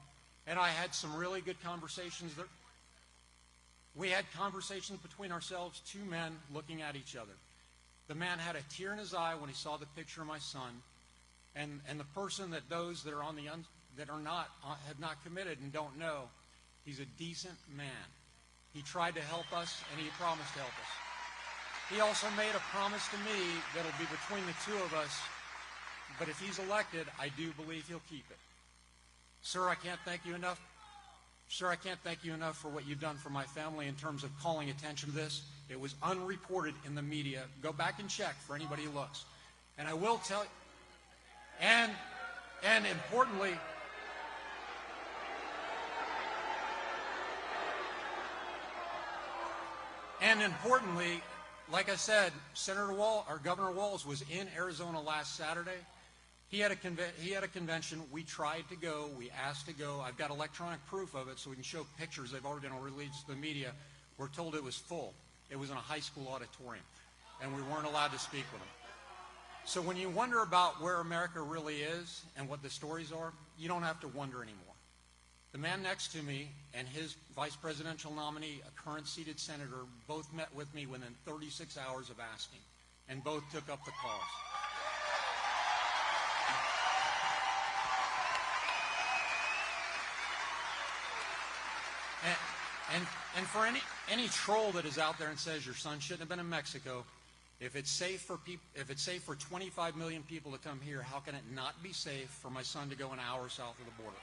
S21: and I had some really good conversations. We had conversations between ourselves, two men looking at each other. The man had a tear in his eye when he saw the picture of my son, and the person that those that are on the that are not have not committed and don't know, he's a decent man. He tried to help us, and he promised to help us. He also made a promise to me that'll be between the two of us, but if he's elected, I do believe he'll keep it. Sir, I can't thank you enough. Sir, I can't thank you enough for what you've done for my family in terms of calling attention to this. It was unreported in the media. Go back and check for anybody who looks. And I will tell you, and importantly, like I said, Governor Walz was in Arizona last Saturday. He had a convention. We tried to go. We asked to go. I've got electronic proof of it, so we can show pictures. They've already been released to the media. We're told it was full. It was in a high school auditorium, and we weren't allowed to speak with him. So when you wonder about where America really is and what the stories are, you don't have to wonder anymore. The man next to me and his vice presidential nominee, a current seated senator, both met with me within 36 hours of asking, and both took up the cause. And for any troll that is out there and says your son shouldn't have been in Mexico, if it's safe for 25 million people to come here, how can it not be safe for my son to go an hour south of the border?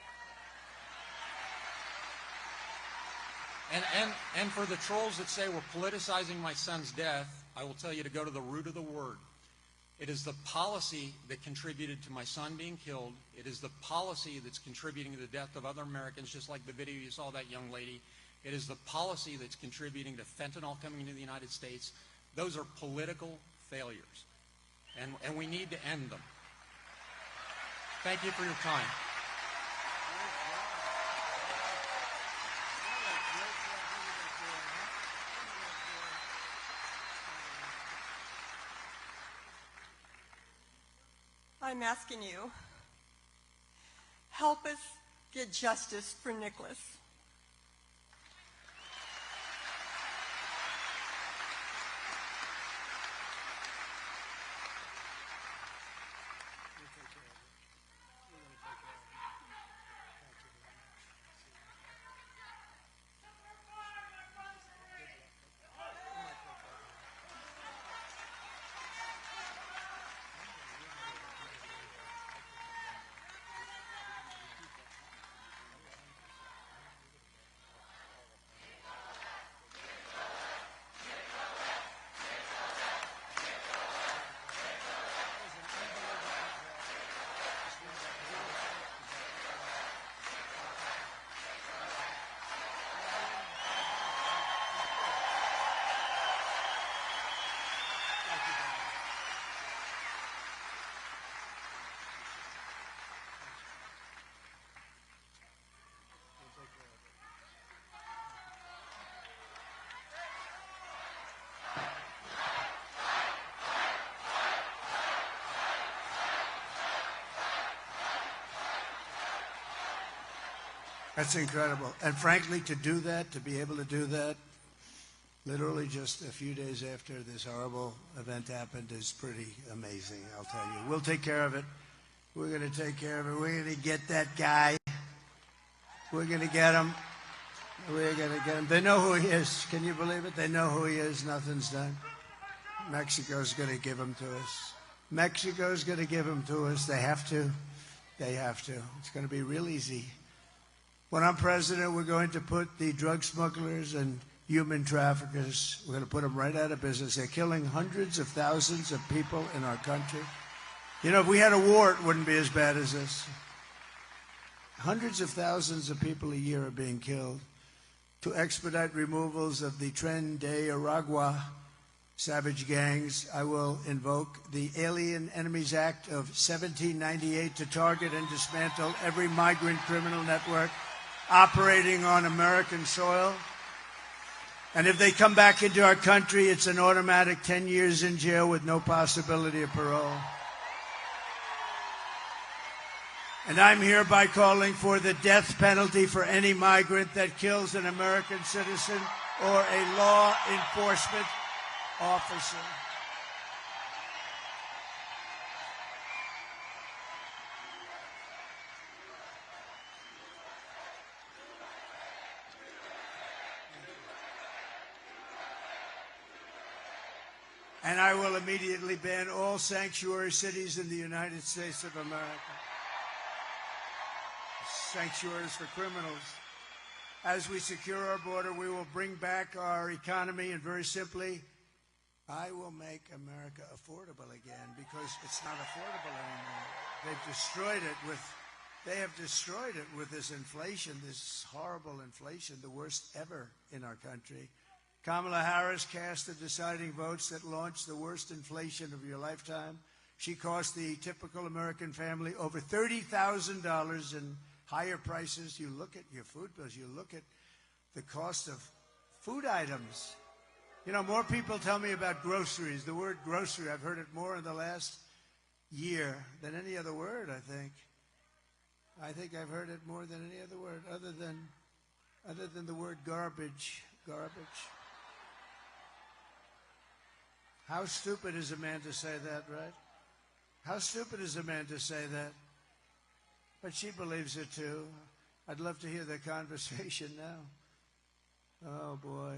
S21: And for the trolls that say we're politicizing my son's death, I will tell you to go to the root of the word. It is the policy that contributed to my son being killed. It is the policy that's contributing to the death of other Americans, just like the video you saw of that young lady. It is the policy that's contributing to fentanyl coming into the United States. Those are political failures, and we need to end them. Thank you for your time.
S1: I'm asking you, help us get justice for Nicholas.
S10: That's incredible. And frankly, to do that, to be able to do that, literally just a few days after this horrible event happened is pretty amazing, I'll tell you. We'll take care of it. We're going to take care of it. We're going to get that guy. We're going to get him. We're going to get him. They know who he is. Can you believe it? They know who he is. Nothing's done. Mexico's going to give him to us. Mexico's going to give him to us. They have to. They have to. It's going to be real easy. When I'm president, we're going to put the drug smugglers and human traffickers, we're going to put them right out of business. They're killing hundreds of thousands of people in our country. You know, if we had a war, it wouldn't be as bad as this. Hundreds of thousands of people a year are being killed. To expedite removals of the Tren de Aragua savage gangs, I will invoke the Alien Enemies Act of 1798 to target and dismantle every migrant criminal network operating on American soil. And if they come back into our country, it's an automatic 10 years in jail with no possibility of parole. And I'm hereby calling for the death penalty for any migrant that kills an American citizen or a law enforcement officer. And I will immediately ban all sanctuary cities in the United States of America. Sanctuaries for criminals. As we secure our border, we will bring back our economy, and very simply, I will make America affordable again, because it's not affordable anymore. They have destroyed it with this inflation, this horrible inflation, the worst ever in our country. Kamala Harris cast the deciding votes that launched the worst inflation of your lifetime. She cost the typical American family over $30,000 in higher prices. You look at your food bills, you look at the cost of food items. You know, more people tell me about groceries. The word grocery, I've heard it more in the last year than any other word, I think. I think I've heard it more than any other word, other than the word garbage. Garbage. How stupid is a man to say that, right? How stupid is a man to say that? But she believes it too. I'd love to hear the conversation now. Oh, boy.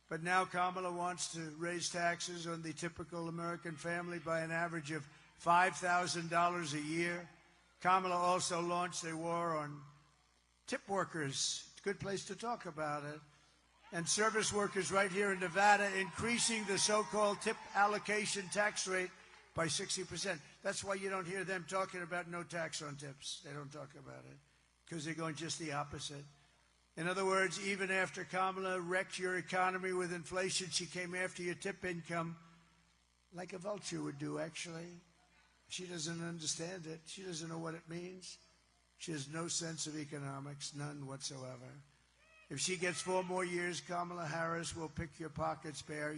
S10: But now Kamala wants to raise taxes on the typical American family by an average of $5,000 a year. Kamala also launched a war on tip workers. Good place to talk about it. And service workers right here in Nevada, increasing the so-called tip allocation tax rate by 60%. That's why you don't hear them talking about no tax on tips. They don't talk about it because they're going just the opposite. In other words, even after Kamala wrecked your economy with inflation, she came after your tip income like a vulture would do, actually. She doesn't understand it. She doesn't know what it means. She has no sense of economics, none whatsoever. If she gets 4 more years, Kamala Harris will pick your pockets bare.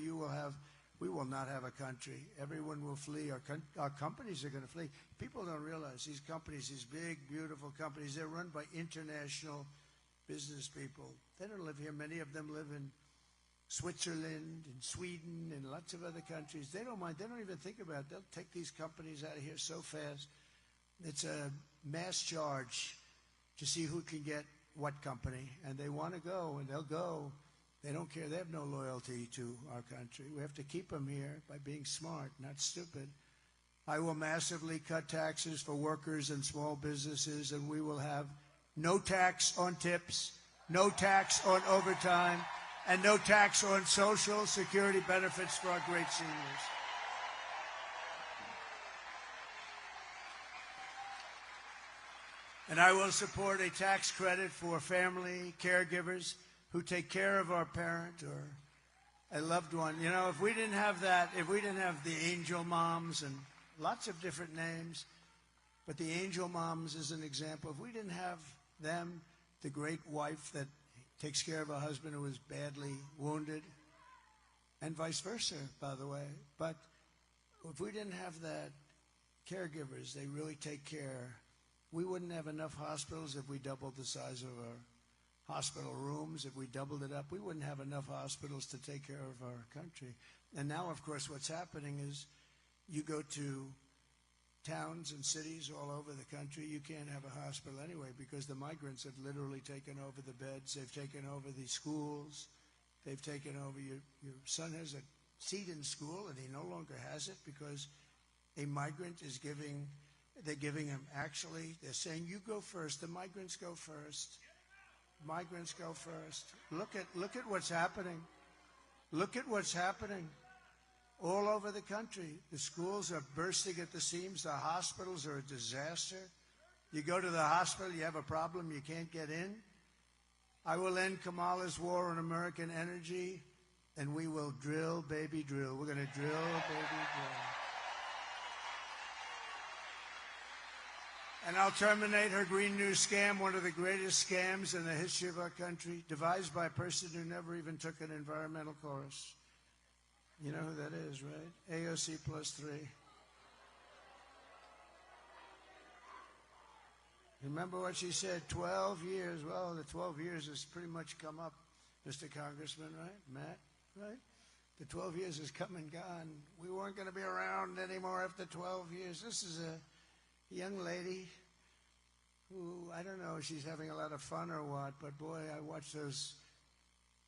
S10: We will not have a country. Everyone will flee. Our companies are going to flee. People don't realize these companies, these big, beautiful companies, they're run by international business people. They don't live here. Many of them live in Switzerland, in Sweden, and lots of other countries. They don't mind. They don't even think about it. They'll take these companies out of here so fast. It's a mass charge to see who can get what company, and they want to go, and they'll go. They don't care. They have no loyalty to our country. We have to keep them here by being smart, not stupid. I will massively cut taxes for workers and small businesses, and we will have no tax on tips, no tax on overtime, and no tax on Social Security benefits for our great seniors. And I will support a tax credit for family caregivers who take care of our parent or a loved one. You know, if we didn't have that, if we didn't have the angel moms and lots of different names, but the angel moms is an example. If we didn't have them, the great wife that takes care of a husband who is badly wounded, and vice versa, by the way. But if we didn't have that, caregivers, they really take care. We wouldn't have enough hospitals if we doubled the size of our hospital rooms. If we doubled it up, we wouldn't have enough hospitals to take care of our country. And now, of course, what's happening is you go to towns and cities all over the country, you can't have a hospital anyway because the migrants have literally taken over the beds. They've taken over the schools. They've taken over your son has a seat in school, and he no longer has it because a migrant is giving. They're giving him, actually, they're saying, you go first. The migrants go first. Migrants go first. Look at what's happening. Look at what's happening all over the country. The schools are bursting at the seams. The hospitals are a disaster. You go to the hospital, you have a problem, you can't get in. I will end Kamala's war on American energy, and we will drill, baby, drill. We're going to drill, baby, drill. And I'll terminate her Green New scam, one of the greatest scams in the history of our country, devised by a person who never even took an environmental course. You know who that is, right? AOC plus 3. Remember what she said, 12 years. Well, the 12 years has pretty much come up. Mr. Congressman, right? Matt, right? The 12 years has come and gone. We weren't going to be around anymore after 12 years. This is a young lady who, I don't know if she's having a lot of fun or what, but boy, I watched those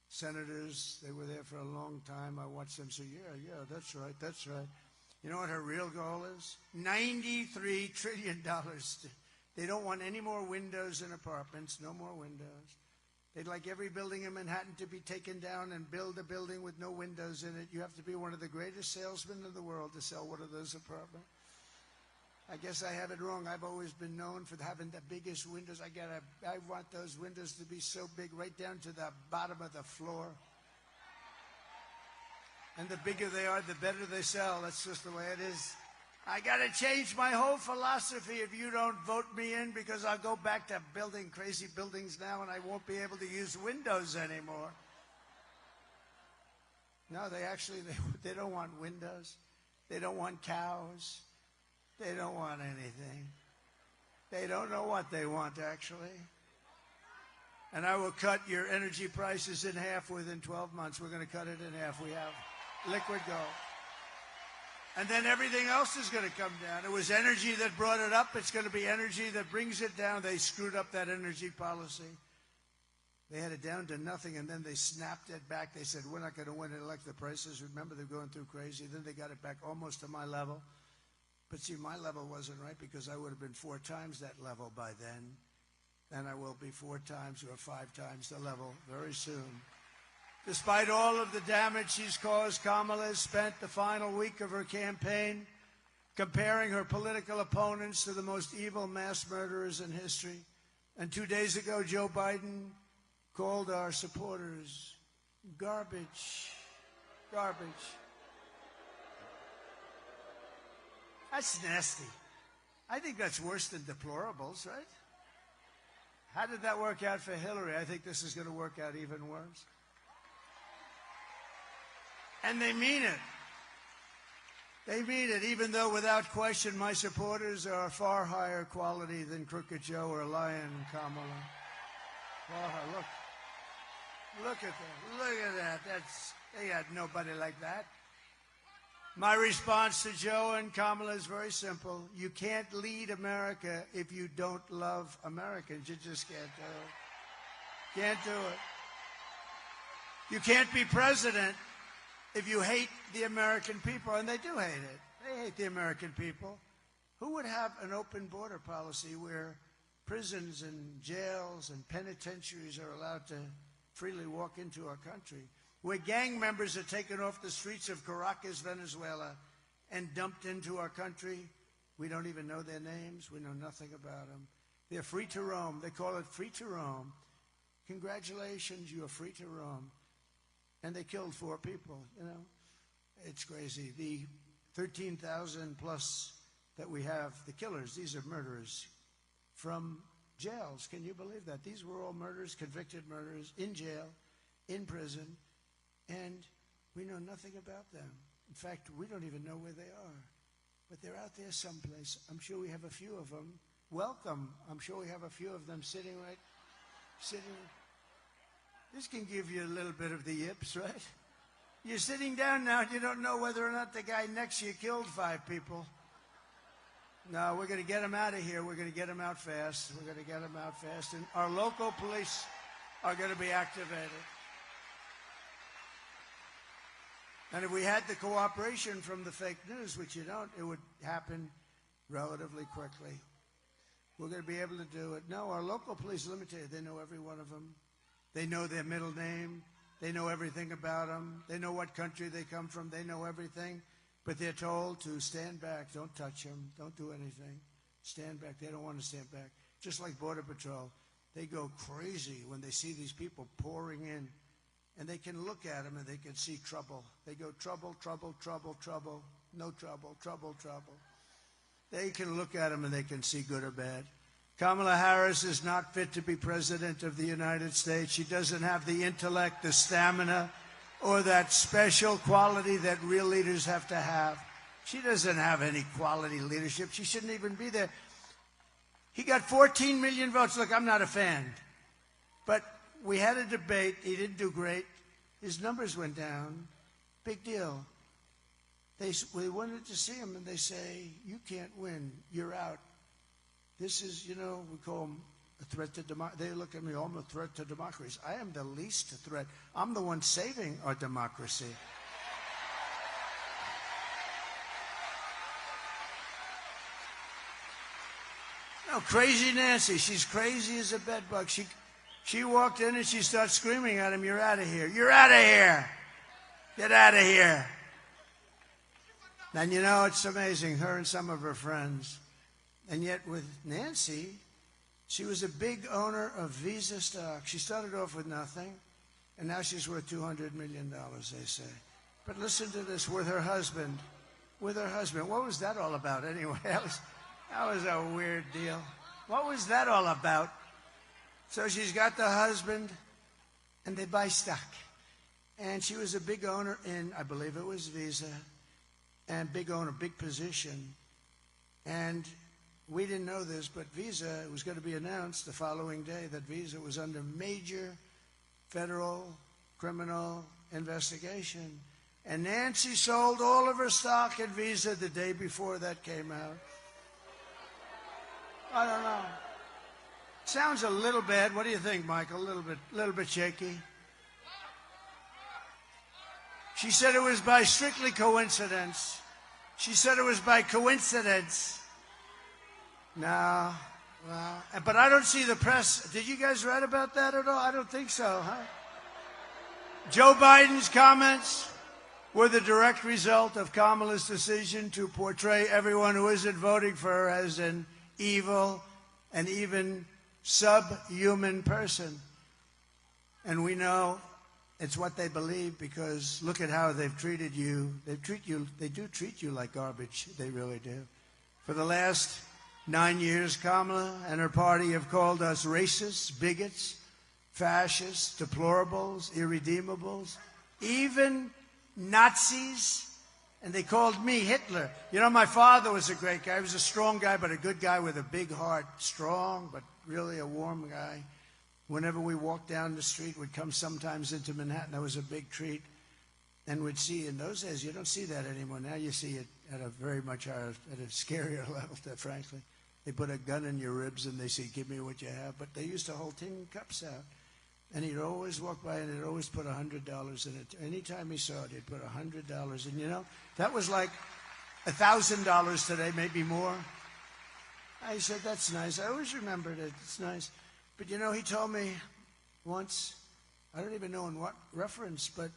S10: senators. They were there for a long time. I watched them say, yeah, that's right, that's right. You know what her real goal is? $93 trillion. They don't want any more windows in apartments, no more windows. They'd like every building in Manhattan to be taken down and build a building with no windows in it. You have to be one of the greatest salesmen in the world to sell one of those apartments. I guess I have it wrong. I've always been known for having the biggest windows. I want those windows to be so big, right down to the bottom of the floor. And the bigger they are, the better they sell. That's just the way it is. I got to change my whole philosophy if you don't vote me in, because I'll go back to building crazy buildings now and I won't be able to use windows anymore. No, they don't want windows. They don't want cows. They don't want anything. They don't know what they want, actually. And I will cut your energy prices in half within 12 months. We're going to cut it in half. We have liquid gold. And then everything else is going to come down. It was energy that brought it up. It's going to be energy that brings it down. They screwed up that energy policy. They had it down to nothing, and then they snapped it back. They said, we're not going to win and elect the prices. Remember, they're going through crazy. Then they got it back almost to my level. But see, my level wasn't right, because I would have been 4 times that level by then. And I will be 4 times or 5 times the level very soon. Despite all of the damage she's caused, Kamala has spent the final week of her campaign comparing her political opponents to the most evil mass murderers in history. And 2 days ago, Joe Biden called our supporters garbage. Garbage. That's nasty. I think that's worse than deplorables, right? How did that work out for Hillary? I think this is going to work out even worse. And they mean it. They mean it, even though without question my supporters are far higher quality than Crooked Joe or Lion Kamala. Oh, look at that. Look at that. They had nobody like that. My response to Joe and Kamala is very simple. You can't lead America if you don't love Americans. You just can't do it. Can't do it. You can't be president if you hate the American people, and they do hate it. They hate the American people. Who would have an open border policy where prisons and jails and penitentiaries are allowed to freely walk into our country? Where gang members are taken off the streets of Caracas, Venezuela, and dumped into our country. We don't even know their names. We know nothing about them. They're free to roam. They call it free to roam. Congratulations, you are free to roam. And they killed 4 people, you know. It's crazy. The 13,000 plus that we have, the killers, these are murderers from jails. Can you believe that? These were all murderers, convicted murderers, in jail, in prison, and we know nothing about them. In fact, we don't even know where they are. But they're out there someplace. I'm sure we have a few of them. Welcome. I'm sure we have a few of them sitting. This can give you a little bit of the yips, right? You're sitting down now and you don't know whether or not the guy next to you killed 5 people. No, we're going to get him out of here. We're going to get him out fast. We're going to get him out fast. And our local police are going to be activated. And if we had the cooperation from the fake news, which you don't, it would happen relatively quickly. We're going to be able to do it. No, our local police, let me tell you, they know every one of them. They know their middle name. They know everything about them. They know what country they come from. They know everything. But they're told to stand back. Don't touch them. Don't do anything. Stand back. They don't want to stand back. Just like Border Patrol. They go crazy when they see these people pouring in. And they can look at them and they can see trouble. They go trouble, trouble, trouble, trouble. No trouble, trouble, trouble. They can look at them and they can see good or bad. Kamala Harris is not fit to be president of the United States. She doesn't have the intellect, the stamina, or that special quality that real leaders have to have. She doesn't have any quality leadership. She shouldn't even be there. He got 14 million votes. Look, I'm not a fan. But We had a debate. He didn't do great. His numbers went down. Big deal. We wanted to see him, and they say, you can't win. You're out. This is, we call him a threat to democracy. They look at me, I'm a threat to democracy. I am the least threat. I'm the one saving our democracy. No, crazy Nancy. She's crazy as a bedbug. She walked in and she starts screaming at him, you're out of here. You're out of here. Get out of here. And it's amazing, her and some of her friends. And yet with Nancy, she was a big owner of Visa stock. She started off with nothing, and now she's worth $200 million, they say. But listen to this, with her husband. What was that all about anyway? That was a weird deal. What was that all about? So she's got the husband, and they buy stock. And she was a big owner in, I believe it was Visa, and big owner, big position. And we didn't know this, but Visa, it was going to be announced the following day that Visa was under major federal criminal investigation. And Nancy sold all of her stock at Visa the day before that came out. I don't know. Sounds a little bad. What do you think, Michael? A little bit shaky. She said it was by strictly coincidence. She said it was by coincidence. No. Well, but I don't see the press. Did you guys write about that at all? I don't think so, huh? Joe Biden's comments were the direct result of Kamala's decision to portray everyone who isn't voting for her as an evil and even subhuman person. And we know it's what they believe, because look at how they've treated you. They do treat you like garbage. They really do. For the last 9 years, Kamala and her party have called us racists, bigots, fascists, deplorables, irredeemables, even Nazis, and they called me Hitler. My father was a great guy. He was a strong guy, but a good guy with a big heart. Strong, but really a warm guy. Whenever we walked down the street, we'd come sometimes into Manhattan. That was a big treat. And we'd see, in those days, you don't see that anymore. Now you see it at a very much higher, at a scarier level, frankly. They put a gun in your ribs and they say, give me what you have. But they used to hold tin cups out. And he'd always walk by and he'd always put $100 in it. Anytime he saw it, he'd put $100. And that was like $1,000 today, maybe more. I said, that's nice. I always remembered it. It's nice. But he told me once, I don't even know in what reference, but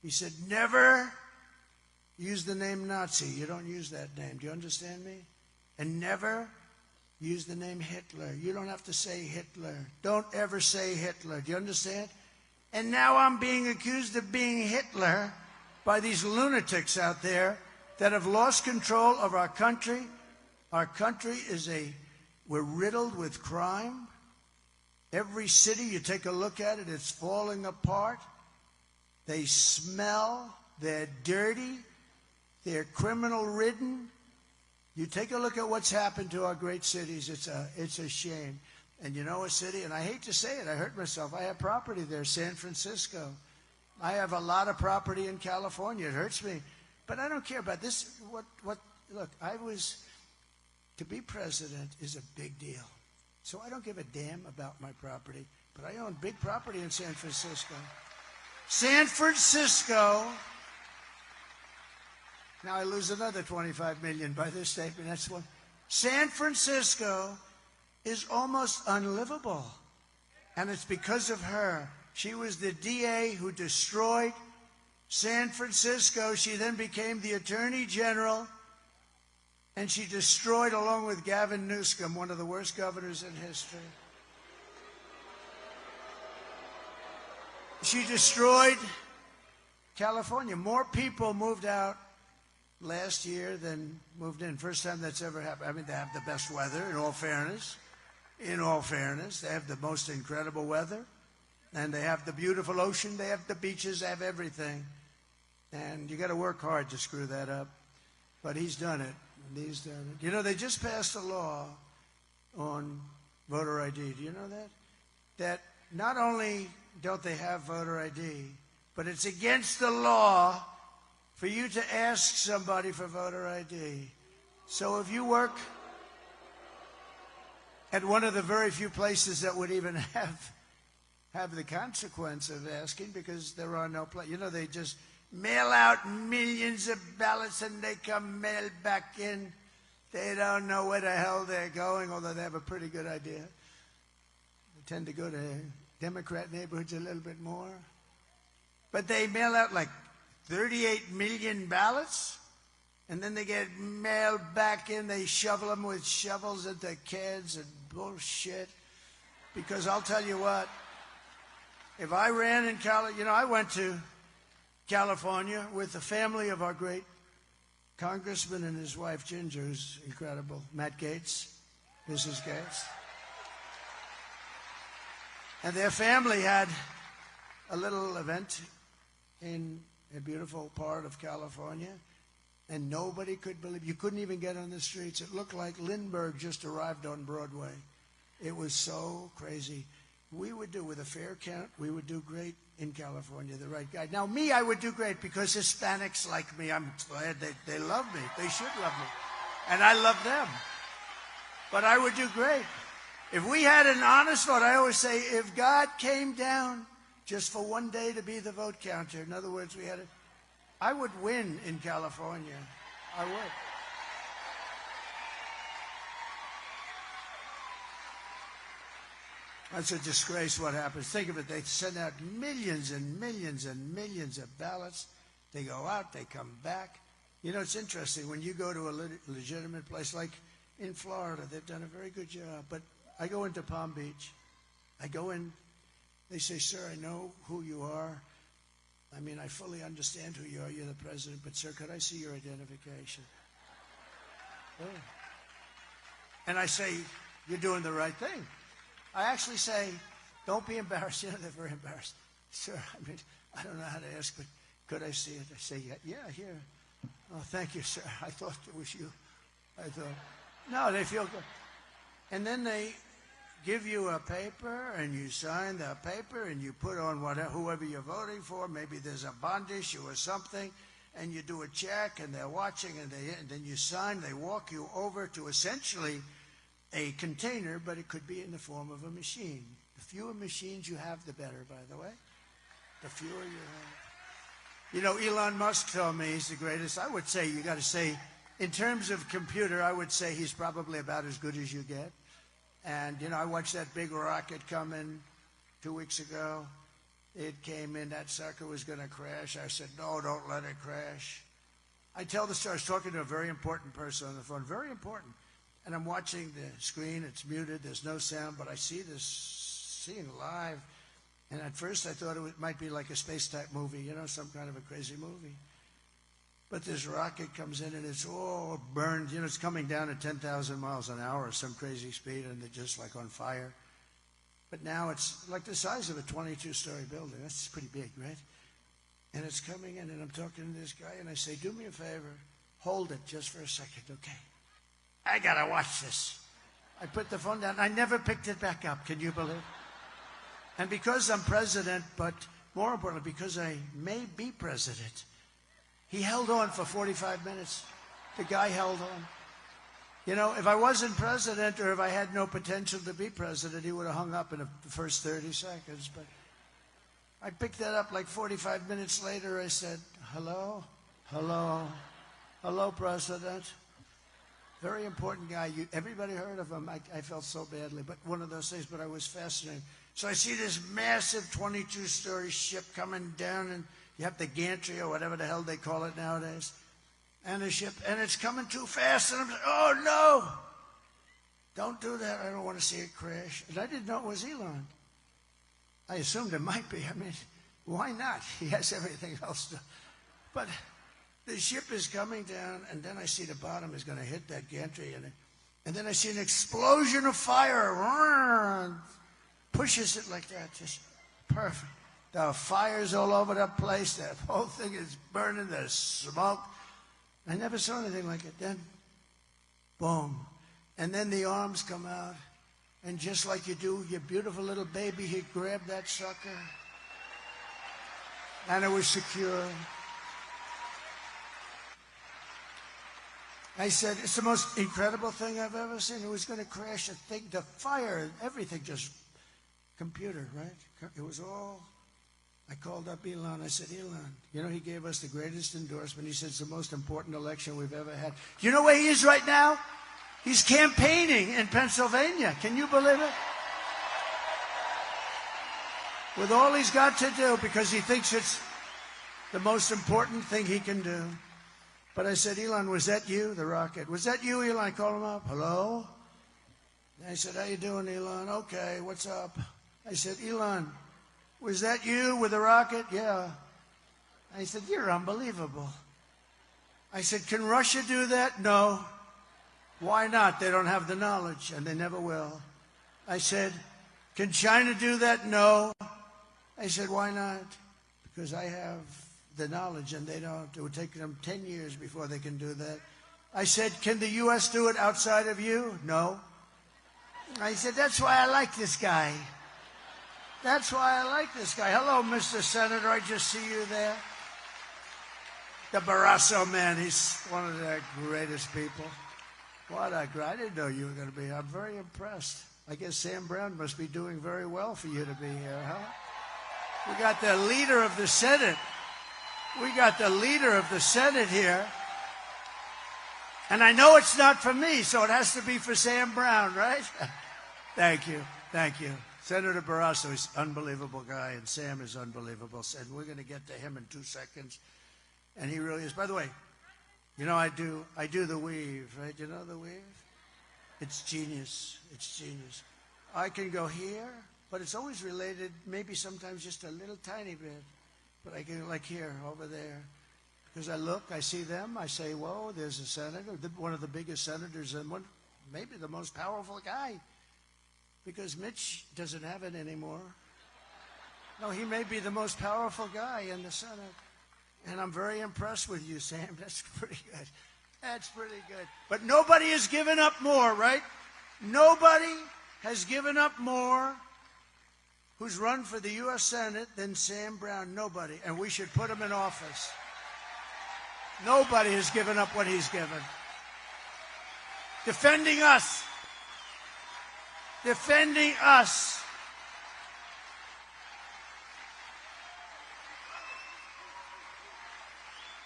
S10: he said, never use the name Nazi. You don't use that name. Do you understand me? And never use the name Hitler. You don't have to say Hitler. Don't ever say Hitler. Do you understand? And now I'm being accused of being Hitler by these lunatics out there that have lost control of our country. Our country we're riddled with crime. Every city, you take a look at it, it's falling apart. They smell, they're dirty, they're criminal-ridden. You take a look at what's happened to our great cities, it's a shame. And a city, and I hate to say it, I hurt myself, I have property there, San Francisco. I have a lot of property in California, it hurts me. But I don't care about this. Look, to be president is a big deal. So I don't give a damn about my property, but I own big property in San Francisco. San Francisco. Now I lose another $25 million by this statement. That's one. San Francisco is almost unlivable, and it's because of her. She was the DA who destroyed San Francisco. She then became the Attorney General. And she destroyed, along with Gavin Newsom, one of the worst governors in history. She destroyed California. More people moved out last year than moved in. First time that's ever happened. I mean, they have the best weather, in all fairness. In all fairness, they have the most incredible weather. And they have the beautiful ocean. They have the beaches. They have everything. And you got to work hard to screw that up. But he's done it. He's done it. They just passed a law on voter ID. Do you know that? That not only don't they have voter ID, but it's against the law for you to ask somebody for voter ID. So if you work at one of the very few places that would even have the consequence of asking, because there are no places, you know, they just mail out millions of ballots and they come mailed back in. They don't know where the hell they're going, although they have a pretty good idea. They tend to go to Democrat neighborhoods a little bit more. But they mail out like 38 million ballots, and then they get mailed back in. They shovel them with shovels into kids and bullshit. Because I'll tell you what, if I ran in California, you know, I went to California with the family of our great congressman and his wife, Ginger, who's incredible, Matt Gaetz, Mrs. Gaetz. And their family had a little event in a beautiful part of California, and nobody could believe, you couldn't even get on the streets. It looked like Lindbergh just arrived on Broadway. It was so crazy. We would do, with a fair count, we would do great in California, the right guy. Now, me, I would do great because Hispanics like me. I'm glad they love me. They should love me. And I love them. But I would do great. If we had an honest vote, I always say, if God came down just for one day to be the vote counter, in other words, I would win in California. I would. That's a disgrace what happens. Think of it. They send out millions and millions and millions of ballots. They go out, they come back. You know, it's interesting. When you go to a legitimate place, like in Florida, they've done a very good job. But I go into Palm Beach. I go in. They say, sir, I know who you are. I mean, I fully understand who you are. You're the president. But, sir, could I see your identification? Oh. And I say, you're doing the right thing. I actually say, don't be embarrassed. You know, they're very embarrassed. Sir, I mean, I don't know how to ask, but could I see it? I say, yeah, here. Oh, thank you, sir. I thought it was you. I thought, no, they feel good. And then they give you a paper, and you sign the paper, and you put on whoever you're voting for. Maybe there's a bond issue or something, and you do a check, and they're watching, and then you sign. They walk you over to essentially a container, but it could be in the form of a machine. The fewer machines you have, the better, by the way. The fewer you have. You know, Elon Musk told me he's the greatest. I would say, you got to say, in terms of computer, I would say he's probably about as good as you get. And, you know, I watched that big rocket come in 2 weeks ago. It came in, that sucker was going to crash. I said, no, don't let it crash. I tell the story. I was talking to a very important person on the phone, very important. And I'm watching the screen. It's muted. There's no sound, but I see this scene live. And at first I thought it might be like a space-type movie, you know, some kind of a crazy movie. But this rocket comes in and it's all burned. You know, it's coming down at 10,000 miles an hour or some crazy speed, and they're just like on fire. But now it's like the size of a 22-story building. That's pretty big, right? And it's coming in, and I'm talking to this guy, and I say, do me a favor. Hold it just for a second, okay? I got to watch this. I put the phone down. I never picked it back up. Can you believe? And because I'm president, but more importantly, because I may be president, he held on for 45 minutes. The guy held on. You know, if I wasn't president or if I had no potential to be president, he would have hung up in the first 30 seconds. But I picked that up like 45 minutes later. I said, hello, hello, hello, President. Very important guy. Everybody heard of him. I felt so badly, but one of those things, but I was fascinated. So I see this massive 22-story ship coming down, and you have the gantry or whatever the hell they call it nowadays, and the ship, and it's coming too fast, and I'm like, oh, no. Don't do that. I don't want to see it crash. And I didn't know it was Elon. I assumed it might be. I mean, why not? He has everything else to. But the ship is coming down, and then I see the bottom is going to hit that gantry, and then I see an explosion of fire. Pushes it like that, just perfect. The fire's all over the place. That whole thing is burning. There's smoke. I never saw anything like it. Then, boom. And then the arms come out, And just like you do your beautiful little baby, he grabbed that sucker. And it was secure. I said, it's the most incredible thing I've ever seen. It was going to crash a thing, the fire, everything just, computer, right? It was all, I called up Elon. I said, Elon, you know, he gave us the greatest endorsement. He said, it's the most important election we've ever had. You know where he is right now? He's campaigning in Pennsylvania. Can you believe it? With all he's got to do, because he thinks it's the most important thing he can do. But I said, Elon, was that you, the rocket? Was that you, Elon? I called him up. Hello? I said, how you doing, Elon? Okay, what's up? I said, Elon, was that you with the rocket? Yeah. I said, you're unbelievable. I said, can Russia do that? No. Why not? They don't have the knowledge, and they never will. I said, can China do that? No. I said, why not? Because I have the knowledge, and they don't. It would take them 10 years before they can do that. I said, can the U.S. do it outside of you? No. I said, that's why I like this guy. That's why I like this guy. Hello, Mr. Senator. I just see you there. The Barrasso man, he's one of the greatest people. What a great, I didn't know you were going to be here. I'm very impressed. I guess Sam Brown must be doing very well for you to be here, huh? We got the leader of the Senate. We got the leader of the Senate here. And I know it's not for me, so it has to be for Sam Brown, right? Thank you. Thank you. Senator Barrasso is an unbelievable guy, and Sam is unbelievable. And we're going to get to him in 2 seconds. And he really is. By the way, you know, I do the weave, right? You know the weave? It's genius. It's genius. I can go here, but it's always related, maybe sometimes just a little tiny bit. But I can, like here, over there. Because I look, I see them, I say, whoa, there's a senator, one of the biggest senators, and one, maybe the most powerful guy. Because Mitch doesn't have it anymore. No, he may be the most powerful guy in the Senate. And I'm very impressed with you, Sam. That's pretty good. That's pretty good. But nobody has given up more, right? Nobody has given up more who's run for the U.S. Senate than Sam Brown. Nobody. And we should put him in office. Nobody has given up what he's given. Defending us. Defending us.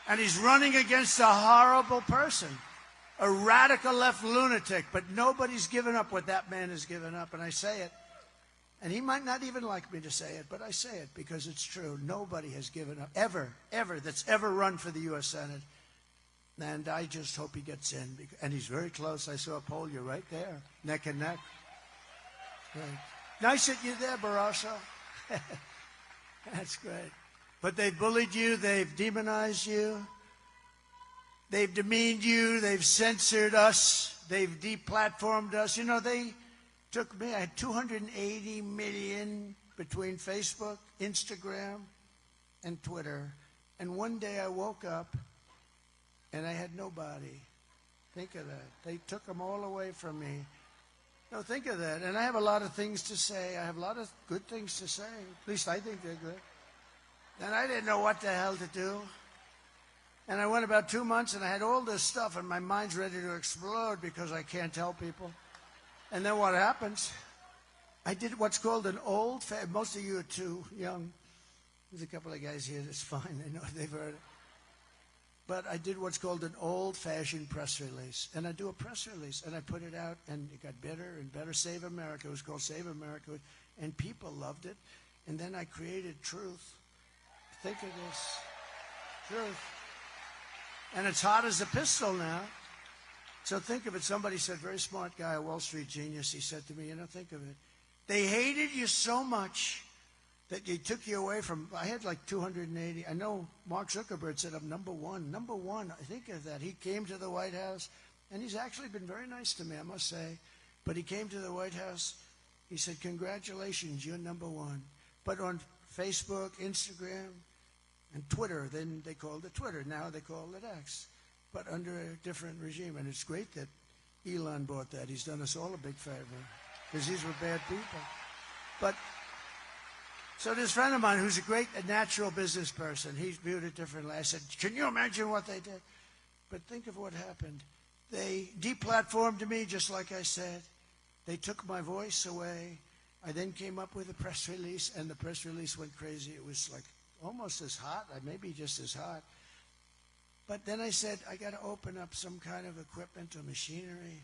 S10: And he's running against a horrible person, a radical left lunatic, but nobody's given up what that man has given up, and I say it. And he might not even like me to say it, but I say it because it's true. Nobody has given up, ever, that's ever run for the U.S. Senate. And I just hope he gets in. And he's very close. I saw a poll. You're right there, neck and neck. Right. Nice that you're there, Barrasso. That's great. But they've bullied you. They've demonized you. They've demeaned you. They've censored us. They've deplatformed us. You know, they took me. I had 280 million between Facebook, Instagram, and Twitter. And one day I woke up and I had nobody. Think of that. They took them all away from me. No, think of that. And I have a lot of things to say. I have a lot of good things to say. At least I think they're good. And I didn't know what the hell to do. And I went about 2 months, and I had all this stuff, and my mind's ready to explode because I can't tell people. And then what happens? I did what's called an most of you are too young. There's a couple of guys here that's fine. They know they've heard it. But I did what's called an old-fashioned press release. And I do a press release, and I put it out, and it got better and better. Save America. It was called Save America. And people loved it. And then I created Truth. Think of this. Truth. And it's hot as a pistol now. So think of it. Somebody said, very smart guy, a Wall Street genius, he said to me, you know, think of it. They hated you so much that they took you away from, I had like 280. I know Mark Zuckerberg said I'm number one. Number one, I think of that. He came to the White House, and he's actually been very nice to me, I must say. But he came to the White House. He said, congratulations, you're number one. But on Facebook, Instagram, and Twitter, then they called it Twitter. Now they call it X, but under a different regime. And it's great that Elon bought that. He's done us all a big favor. because these were bad people. But so this friend of mine who's a natural business person, he viewed it differently. I said, can you imagine what they did? But think of what happened. They deplatformed me, just like I said. They took my voice away. I then came up with a press release, and the press release went crazy. It was like almost as hot, maybe just as hot. But then I said, I got to open up some kind of equipment or machinery.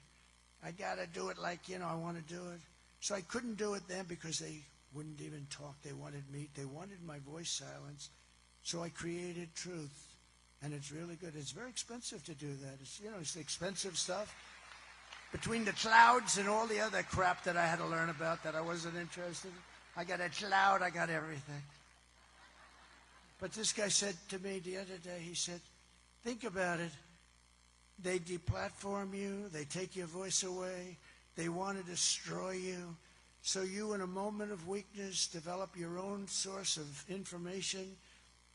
S10: I got to do it like, I want to do it. So I couldn't do it then because they wouldn't even talk. They wanted my voice silenced. So I created Truth. And it's really good. It's very expensive to do that. It's expensive stuff. Between the clouds and all the other crap that I had to learn about that I wasn't interested in, I got a cloud, I got everything. But this guy said to me the other day, he said, think about it. They deplatform you. They take your voice away. They want to destroy you. So you, in a moment of weakness, develop your own source of information,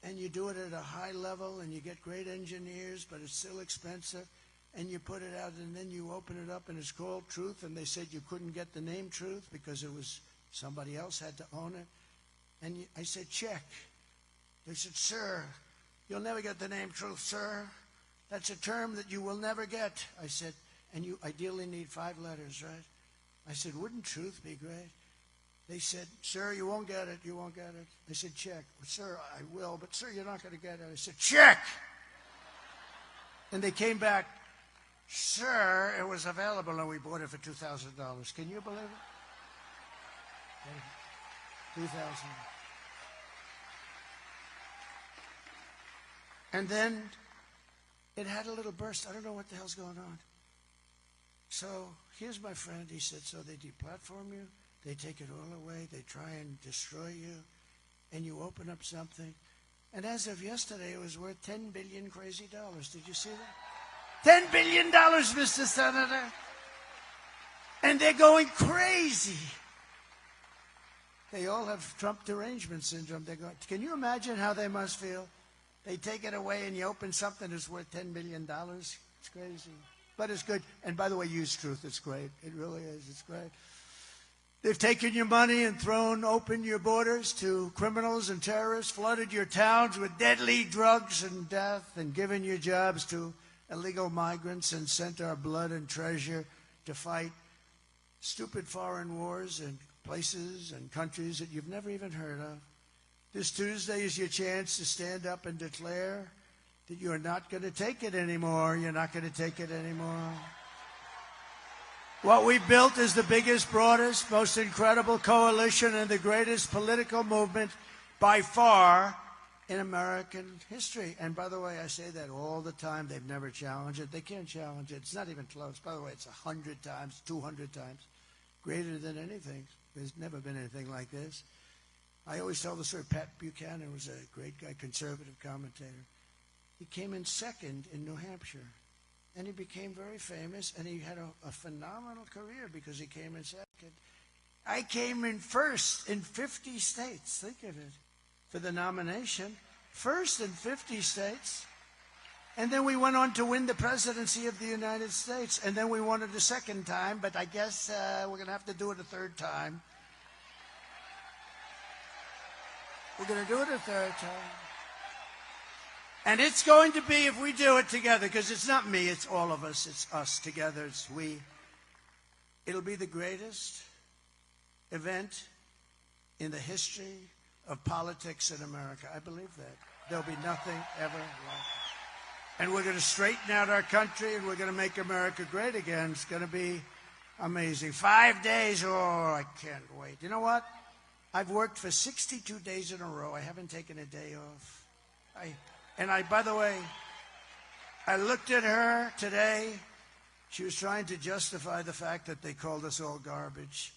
S10: and you do it at a high level, and you get great engineers, but it's still expensive, and you put it out, and then you open it up, and it's called Truth, and they said you couldn't get the name Truth because it was somebody else had to own it. And I said, check. They said, sir, you'll never get the name Truth, sir. That's a term that you will never get. I said, and you ideally need 5 letters, right? I said, wouldn't Truth be great? They said, sir, you won't get it, you won't get it. I said, check. Well, sir, I will, but sir, you're not going to get it. I said, check! And they came back, sir, it was available, and we bought it for $2,000. Can you believe it? $2,000. And then it had a little burst. I don't know what the hell's going on. So here's my friend. He said, so they deplatform you. They take it all away. They try and destroy you. And you open up something. And as of yesterday, it was worth $10 billion crazy dollars. Did you see that? $10 billion, Mr. Senator. And they're going crazy. They all have Trump derangement syndrome. They're going, can you imagine how they must feel? They take it away and you open something that's worth $10 billion. It's crazy. But it's good. And by the way, use Truth. It's great. It really is. It's great. They've taken your money and thrown open your borders to criminals and terrorists, flooded your towns with deadly drugs and death, and given your jobs to illegal migrants, and sent our blood and treasure to fight stupid foreign wars in places and countries that you've never even heard of. This Tuesday is your chance to stand up and declare that you're not going to take it anymore. You're not going to take it anymore. What we built is the biggest, broadest, most incredible coalition and the greatest political movement by far in American history. And by the way, I say that all the time. They've never challenged it. They can't challenge it. It's not even close. By the way, it's 100 times, 200 times greater than anything. There's never been anything like this. I always tell the story. Pat Buchanan was a great guy, conservative commentator. He came in second in New Hampshire. And he became very famous, and he had a phenomenal career because he came in second. I came in first in 50 states. Think of it. For the nomination. First in 50 states. And then we went on to win the presidency of the United States. And then we won it a second time, but I guess we're going to have to do it a third time. We're going to do it a third time. And it's going to be, if we do it together, because it's not me, it's all of us, it's us together, it's we. It'll be the greatest event in the history of politics in America. I believe that. There'll be nothing ever like it. And we're going to straighten out our country, and we're going to make America great again. It's going to be amazing. 5 days, oh, I can't wait. You know what? I've worked for 62 days in a row. I haven't taken a day off. By the way, I looked at her today. She was trying to justify the fact that they called us all garbage.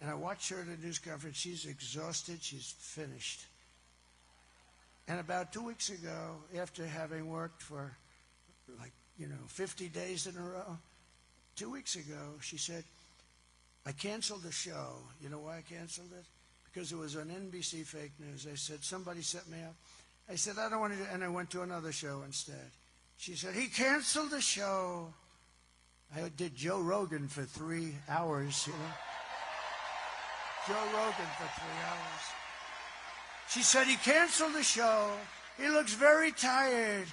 S10: And I watched her at a news conference. She's exhausted. She's finished. And about 2 weeks ago, after having worked for 50 days in a row, 2 weeks ago, she said, I canceled the show. You know why I canceled it? Because it was on NBC fake news. I said, somebody set me up. I said, I don't want to do it. And I went to another show instead. She said, he canceled the show. I did Joe Rogan for 3 hours, you know.
S4: Joe Rogan for 3 hours. She said he canceled the show. He looks very tired.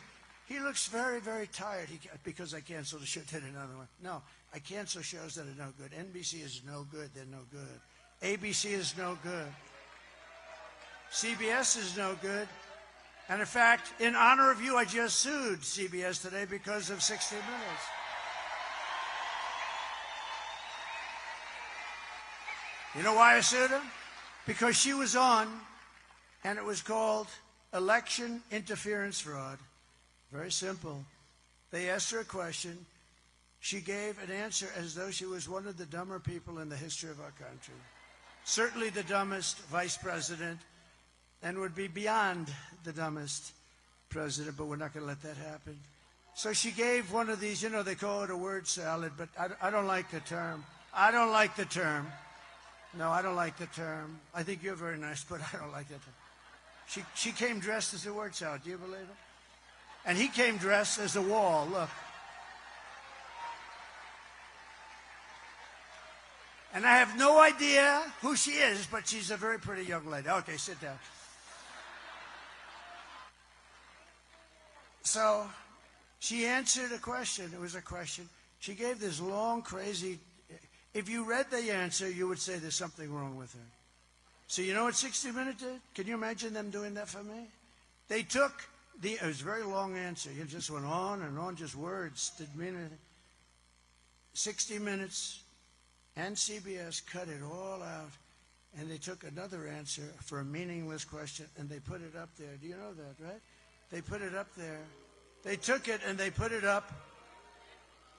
S4: He looks very, very tired. Because I canceled the show, did another one. No, I cancel shows that are no good. NBC is no good. They're no good. ABC is no good. CBS is no good. And in fact, in honor of you, I just sued CBS today because of 60 Minutes. You know why I sued him? Because she was on, and it was called election interference fraud. Very simple. They asked her a question. She gave an answer as though she was one of the dumber people in the history of our country. Certainly the dumbest vice president, and would be beyond the dumbest president, but we're not going to let that happen. So she gave one of these, you know, they call it a word salad, but I don't like the term. I don't like the term. No, I don't like the term. I think you're very nice, but I don't like that term. She came dressed as a word salad. Do you believe it? And he came dressed as a wall. Look. And I have no idea who she is, but she's a very pretty young lady. Okay, sit down. So she answered a question. It was a question. She gave this long, crazy... If you read the answer, you would say there's something wrong with her. So you know what 60 Minutes did? Can you imagine them doing that for me? They took it was a very long answer. It just went on and on, just words. Didn't mean anything. 60 Minutes and CBS cut it all out, and they took another answer for a meaningless question, and they put it up there. Do you know that, right? They put it up there. They took it and they put it up,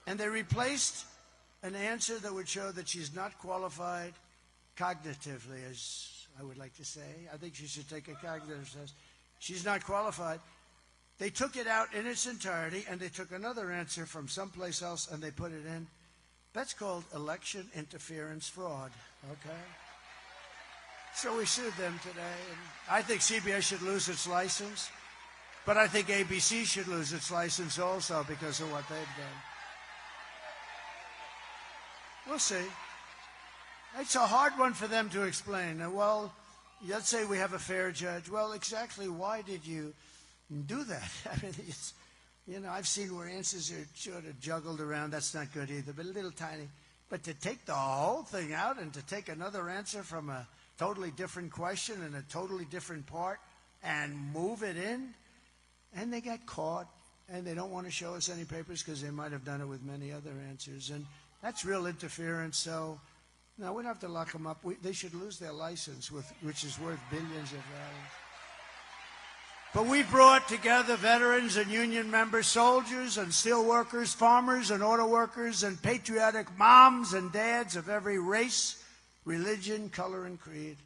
S4: and they replaced an answer that would show that she's not qualified cognitively, as I would like to say. I think she should take a cognitive test. She's not qualified. They took it out in its entirety, and they took another answer from someplace else, and they put it in. That's called election interference fraud, okay? So we sued them today. And I think CBS should lose its license, but I think ABC should lose its license also because of what they've done. We'll see. It's a hard one for them to explain. Well, let's say we have a fair judge. Well, exactly why did you do that? I mean, it's, you know, I've seen where answers are sort of juggled around. That's not good either, but a little tiny. But to take the whole thing out and to take another answer from a totally different question and a totally different part and move it in, and they got caught, and they don't want to show us any papers because they might have done it with many other answers. And that's real interference, so no, we don't have to lock them up. They should lose their license, which is worth billions of dollars. But we brought together veterans and union members, soldiers and steel workers, farmers and auto workers, and patriotic moms and dads of every race, religion, color, and creed.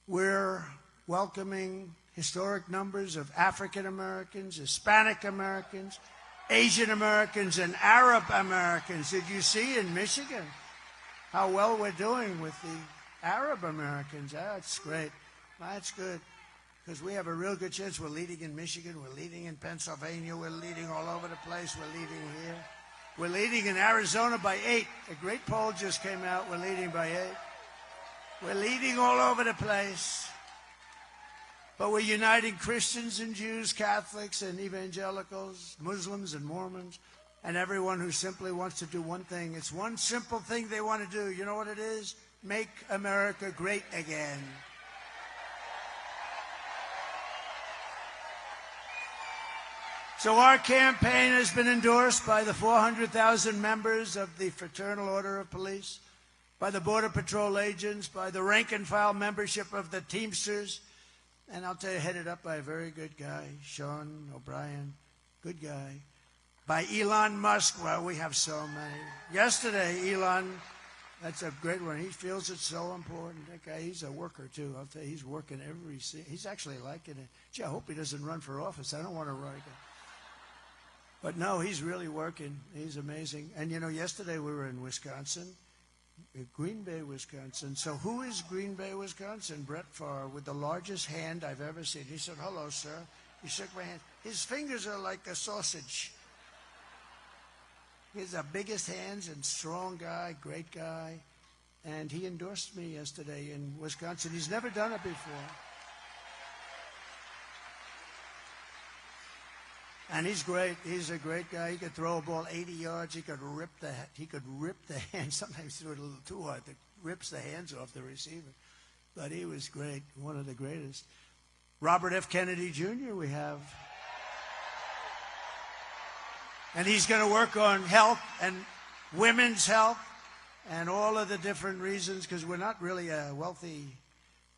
S4: We're welcoming historic numbers of African Americans, Hispanic Americans, Asian Americans, and Arab Americans. Did you see in Michigan how well we're doing with the Arab Americans? That's great. That's good, because we have a real good chance. We're leading in Michigan. We're leading in Pennsylvania. We're leading all over the place. We're leading here. We're leading in Arizona by 8. A great poll just came out. We're leading by 8. We're leading all over the place. But we're uniting Christians and Jews, Catholics and evangelicals, Muslims and Mormons, and everyone who simply wants to do one thing. It's one simple thing they want to do. You know what it is? Make America great again. So our campaign has been endorsed by the 400,000 members of the Fraternal Order of Police, by the Border Patrol agents, by the rank-and-file membership of the Teamsters, and I'll tell you, headed up by a very good guy, Sean O'Brien, good guy. By Elon Musk, well, we have so many. Yesterday, Elon, that's a great one. He feels it's so important. That guy, he's a worker, too. I'll tell you, he's working every... He's actually liking it. Gee, I hope he doesn't run for office. I don't want to run again. But no, he's really working. He's amazing. And, you know, yesterday we were in Wisconsin, Green Bay, Wisconsin. So who is Green Bay, Wisconsin? Brett Favre, with the largest hand I've ever seen. He said, hello, sir. He shook my hand. His fingers are like a sausage. He has the biggest hands and strong guy, great guy. And he endorsed me yesterday in Wisconsin. He's never done it before. And he's great. He's a great guy. He could throw a ball 80 yards. He could rip the hand. Sometimes he threw it a little too hard. That rips the hands off the receiver. But he was great. One of the greatest. Robert F. Kennedy Jr. we have. And he's going to work on health and women's health and all of the different reasons, because we're not really a wealthy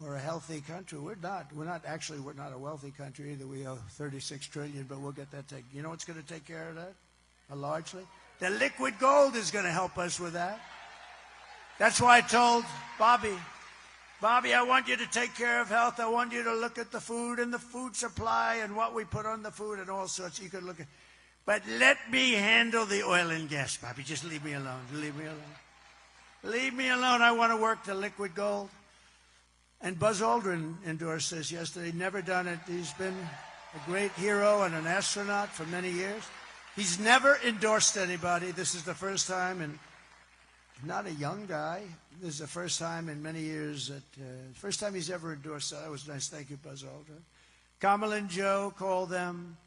S4: or a healthy country. We're not a wealthy country either. We owe $36 trillion, but we'll get that taken. You know what's going to take care of that? Largely? The liquid gold is going to help us with that. That's why I told Bobby, I want you to take care of health. I want you to look at the food and the food supply and what we put on the food and all sorts. You could look at, but let me handle the oil and gas, Bobby. Just leave me alone. Leave me alone. Leave me alone. I want to work the liquid gold. And Buzz Aldrin endorsed this yesterday. Never done it. He's been a great hero and an astronaut for many years. He's never endorsed anybody. This is the first time, and not a young guy. This is the first time in many years first time he's ever endorsed. That was nice. Thank you, Buzz Aldrin. Kamala and Joe call them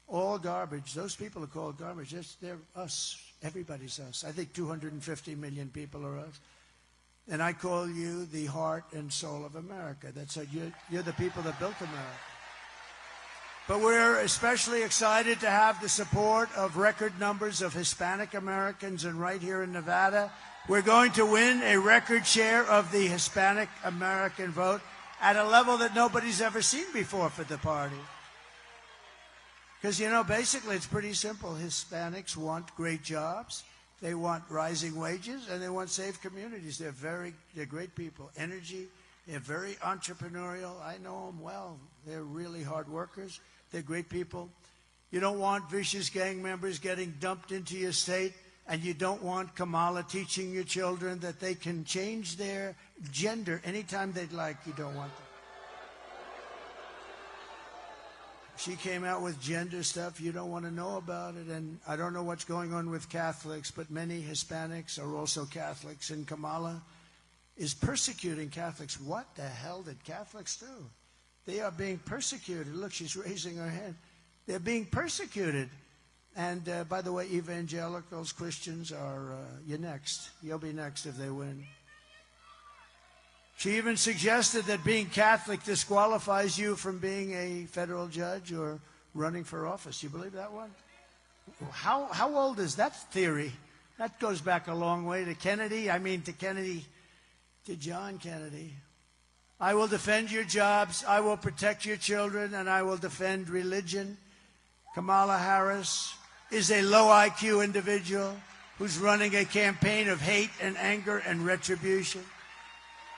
S4: all garbage. Those people are called garbage. They're us. Everybody's us. I think 250 million people are us. And I call you the heart and soul of America. That's how you're the people that built America. But we're especially excited to have the support of record numbers of Hispanic Americans. And right here in Nevada, we're going to win a record share of the Hispanic American vote at a level that nobody's ever seen before for the party. Because, you know, basically it's pretty simple. Hispanics want great jobs. They want rising wages, and they want safe communities. They're great people. Energy, they're very entrepreneurial. I know them well. They're really hard workers. They're great people. You don't want vicious gang members getting dumped into your state, and you don't want Kamala teaching your children that they can change their gender anytime they'd like. You don't want them. She came out with gender stuff. You don't want to know about it. And I don't know what's going on with Catholics, but many Hispanics are also Catholics. And Kamala is persecuting Catholics. What the hell did Catholics do? They are being persecuted. Look, she's raising her hand. They're being persecuted. And by the way, evangelicals, Christians are, you're next. You'll be next if they win. She even suggested that being Catholic disqualifies you from being a federal judge or running for office. You believe that one? How old is that theory? That goes back a long way to Kennedy. I mean, to John Kennedy. I will defend your jobs. I will protect your children, and I will defend religion. Kamala Harris is a low IQ individual who's running a campaign of hate and anger and retribution.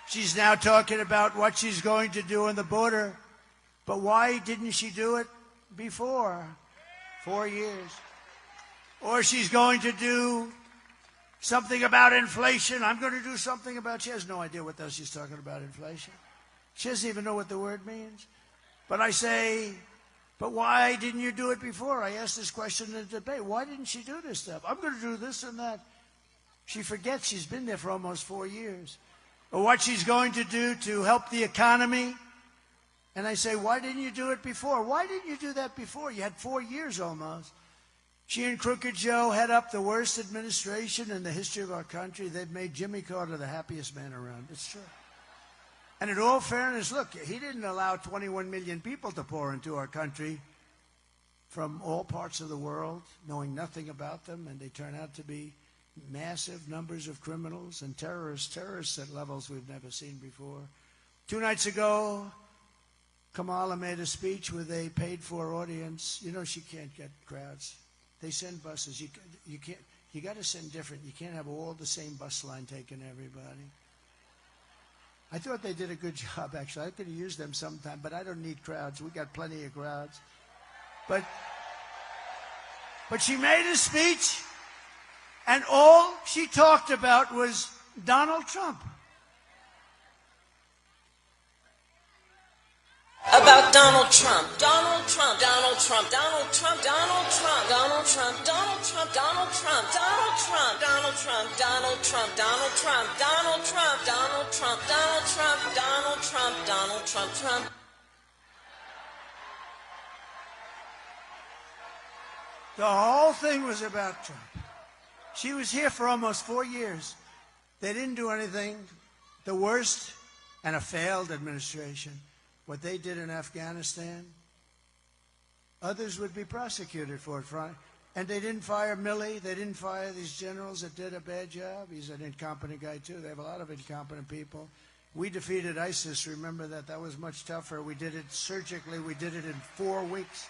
S4: She's now talking about what she's going to do on the border. But why didn't she do it before? 4 years. Or she's going to do something about inflation. I'm going to do something about... She has no idea what the hell she's talking about, inflation. She doesn't even know what the word means. But I say, but why didn't you do it before? I asked this question in the debate. Why didn't she do this stuff? I'm going to do this and that. She forgets she's been there for almost 4 years. Or what she's going to do to help the economy. And I say, why didn't you do it before? Why didn't you do that before? You had 4 years almost. She and Crooked Joe head up the worst administration in the history of our country. They've made Jimmy Carter the happiest man around. It's true. And in all fairness, look, he didn't allow 21 million people to pour into our country from all parts of the world, knowing nothing about them, and they turn out to be massive numbers of criminals and terrorists at levels we've never seen before. 2 nights ago, Kamala made a speech with a paid-for audience. You know she can't get crowds. They send buses. You got to send different. You can't have all the same bus line taking everybody. I thought they did a good job, actually. I could have used them sometime, but I don't need crowds. We got plenty of crowds. But she made a speech, and all she talked about was Donald Trump.
S6: About Donald Trump. Donald Trump. Donald Trump. Donald Trump. Donald Trump. Donald Trump. Donald Trump.
S3: Trump, Donald Trump, Donald Trump, Donald Trump, Donald Trump, Donald Trump, Donald Trump, Donald Trump, Donald Trump, Donald Trump, Donald Trump, Trump.
S4: The whole thing was about Trump. She was here for almost 4 years. They didn't do anything. The worst and a failed administration. What they did in Afghanistan, others would be prosecuted for it. And they didn't fire Milley. They didn't fire these generals that did a bad job. He's an incompetent guy, too. They have a lot of incompetent people. We defeated ISIS. Remember that. That was much tougher. We did it surgically. We did it in 4 weeks.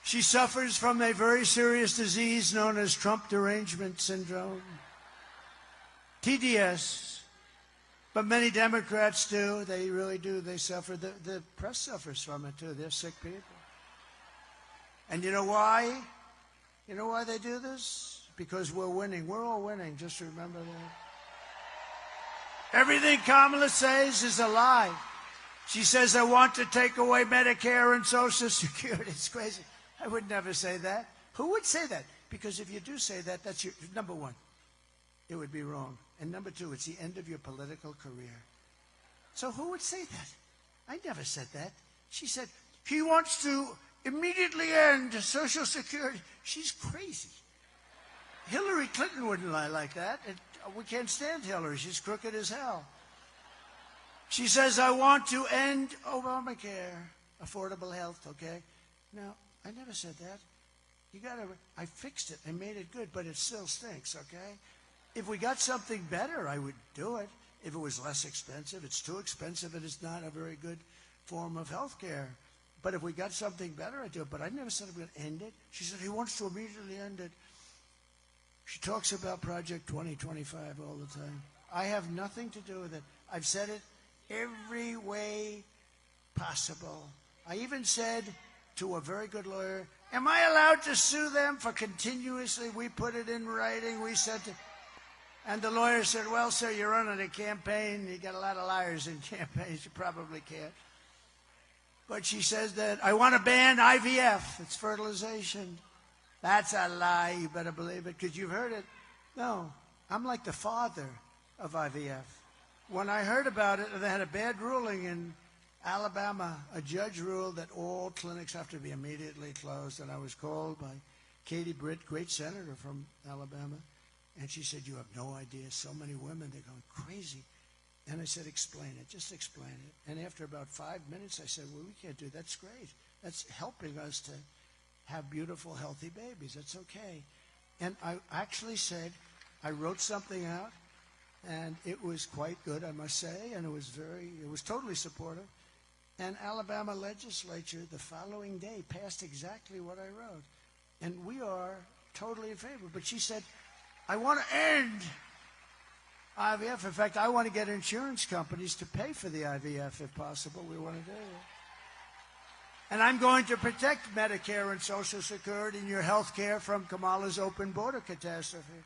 S4: She suffers from a very serious disease known as Trump derangement syndrome, TDS. But many Democrats do. They really do. They suffer. The press suffers from it, too. They're sick people. And you know why? You know why they do this? Because we're winning. We're all winning. Just remember that. Everything Kamala says is a lie. She says, I want to take away Medicare and Social Security. It's crazy. I would never say that. Who would say that? Because if you do say that, that's your, number one, it would be wrong. And number two, it's the end of your political career. So who would say that? I never said that. She said, he wants to immediately end Social Security. She's crazy. Hillary Clinton wouldn't lie like that. We can't stand Hillary. She's crooked as hell. She says, I want to end Obamacare, affordable health, okay? Now, I never said that. You gotta, I fixed it. I made it good, but it still stinks, okay? If we got something better, I would do it. If it was less expensive, it's too expensive and it's not a very good form of health care. But if we got something better, I'd do it. But I never said I'm going to end it. She said he wants to immediately end it. She talks about Project 2025 all the time. I have nothing to do with it. I've said it every way possible. I even said to a very good lawyer, am I allowed to sue them for continuously? We put it in writing. We said to... And the lawyer said, well, sir, you're running a campaign. You got a lot of liars in campaigns. You probably can't. But she says that, I want to ban IVF. It's fertilization. That's a lie. You better believe it, because you've heard it. No, I'm like the father of IVF. When I heard about it, they had a bad ruling in Alabama. A judge ruled that all clinics have to be immediately closed. And I was called by Katie Britt, great senator from Alabama. And she said, you have no idea. So many women, they're going crazy. And I said, explain it. Just explain it. And after about 5 minutes, I said, well, we can't do that. That's great. That's helping us to have beautiful, healthy babies. That's okay. And I actually said, I wrote something out, and it was quite good, I must say, and it was totally supportive. And Alabama legislature, the following day, passed exactly what I wrote. And we are totally in favor. But she said, I want to end IVF. In fact, I want to get insurance companies to pay for the IVF if possible. We want to do it. And I'm going to protect Medicare and Social Security and your health care from Kamala's open border catastrophe.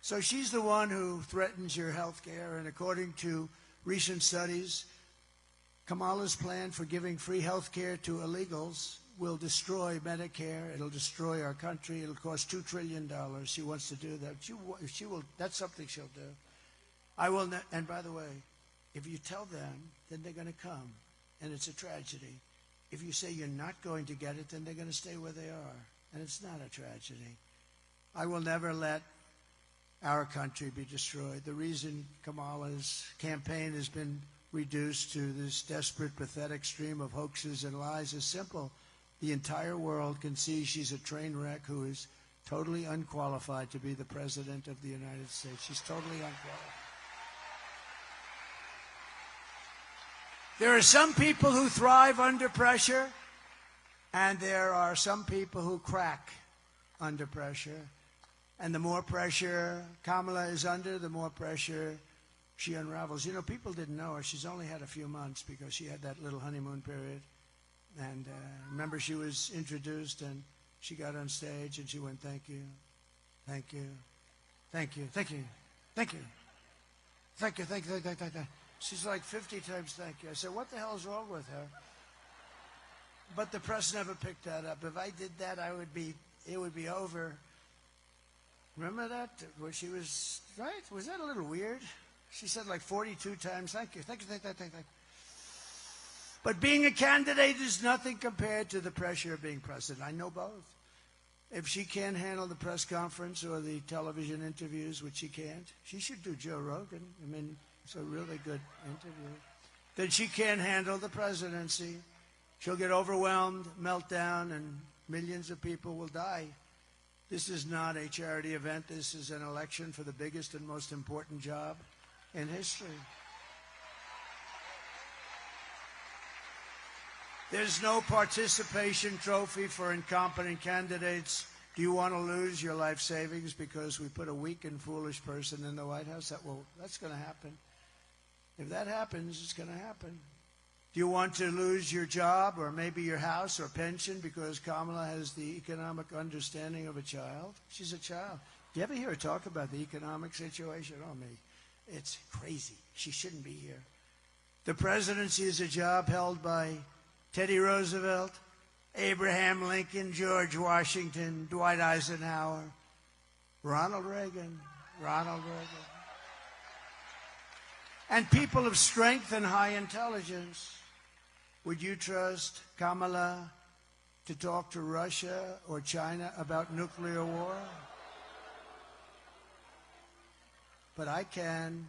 S4: So she's the one who threatens your health care. And according to recent studies, Kamala's plan for giving free health care to illegals will destroy Medicare. It'll destroy our country. It'll cost $2 trillion. She wants to do that. She will. That's something she'll do. I will. And by the way, if you tell them, then they're going to come, and it's a tragedy. If you say you're not going to get it, then they're going to stay where they are, and it's not a tragedy. I will never let our country be destroyed. The reason Kamala's campaign has been reduced to this desperate, pathetic stream of hoaxes and lies is simple. The entire world can see she's a train wreck who is totally unqualified to be the president of the United States. She's totally unqualified. There are some people who thrive under pressure, and there are some people who crack under pressure. And the more pressure Kamala is under, the more pressure she unravels. You know, people didn't know her. She's only had a few months because she had that little honeymoon period. And remember, she was introduced, and she got on stage, and she went, thank you, thank you, thank you, thank you, thank you, thank you, thank you, thank you. She's like 50 times thank you. I said, what the hell is wrong with her? But the press never picked that up. If I did that, I would be it would be over. Remember that? Where she was, right? Was that a little weird? She said like 42 times, thank you, thank you, thank you, thank you. But being a candidate is nothing compared to the pressure of being president. I know both. If she can't handle the press conference or the television interviews, which she can't, she should do Joe Rogan. I mean, it's a really good interview. Then she can't handle the presidency. She'll get overwhelmed, melt down, and millions of people will die. This is not a charity event. This is an election for the biggest and most important job in history. There's no participation trophy for incompetent candidates. Do you want to lose your life savings because we put a weak and foolish person in the White House? That's going to happen. If that happens, it's going to happen. Do you want to lose your job or maybe your house or pension because Kamala has the economic understanding of a child? She's a child. Do you ever hear her talk about the economic situation? Oh, me. It's crazy. She shouldn't be here. The presidency is a job held by Teddy Roosevelt, Abraham Lincoln, George Washington, Dwight Eisenhower, Ronald Reagan. And people of strength and high intelligence. Would you trust Kamala to talk to Russia or China about nuclear war? But I can.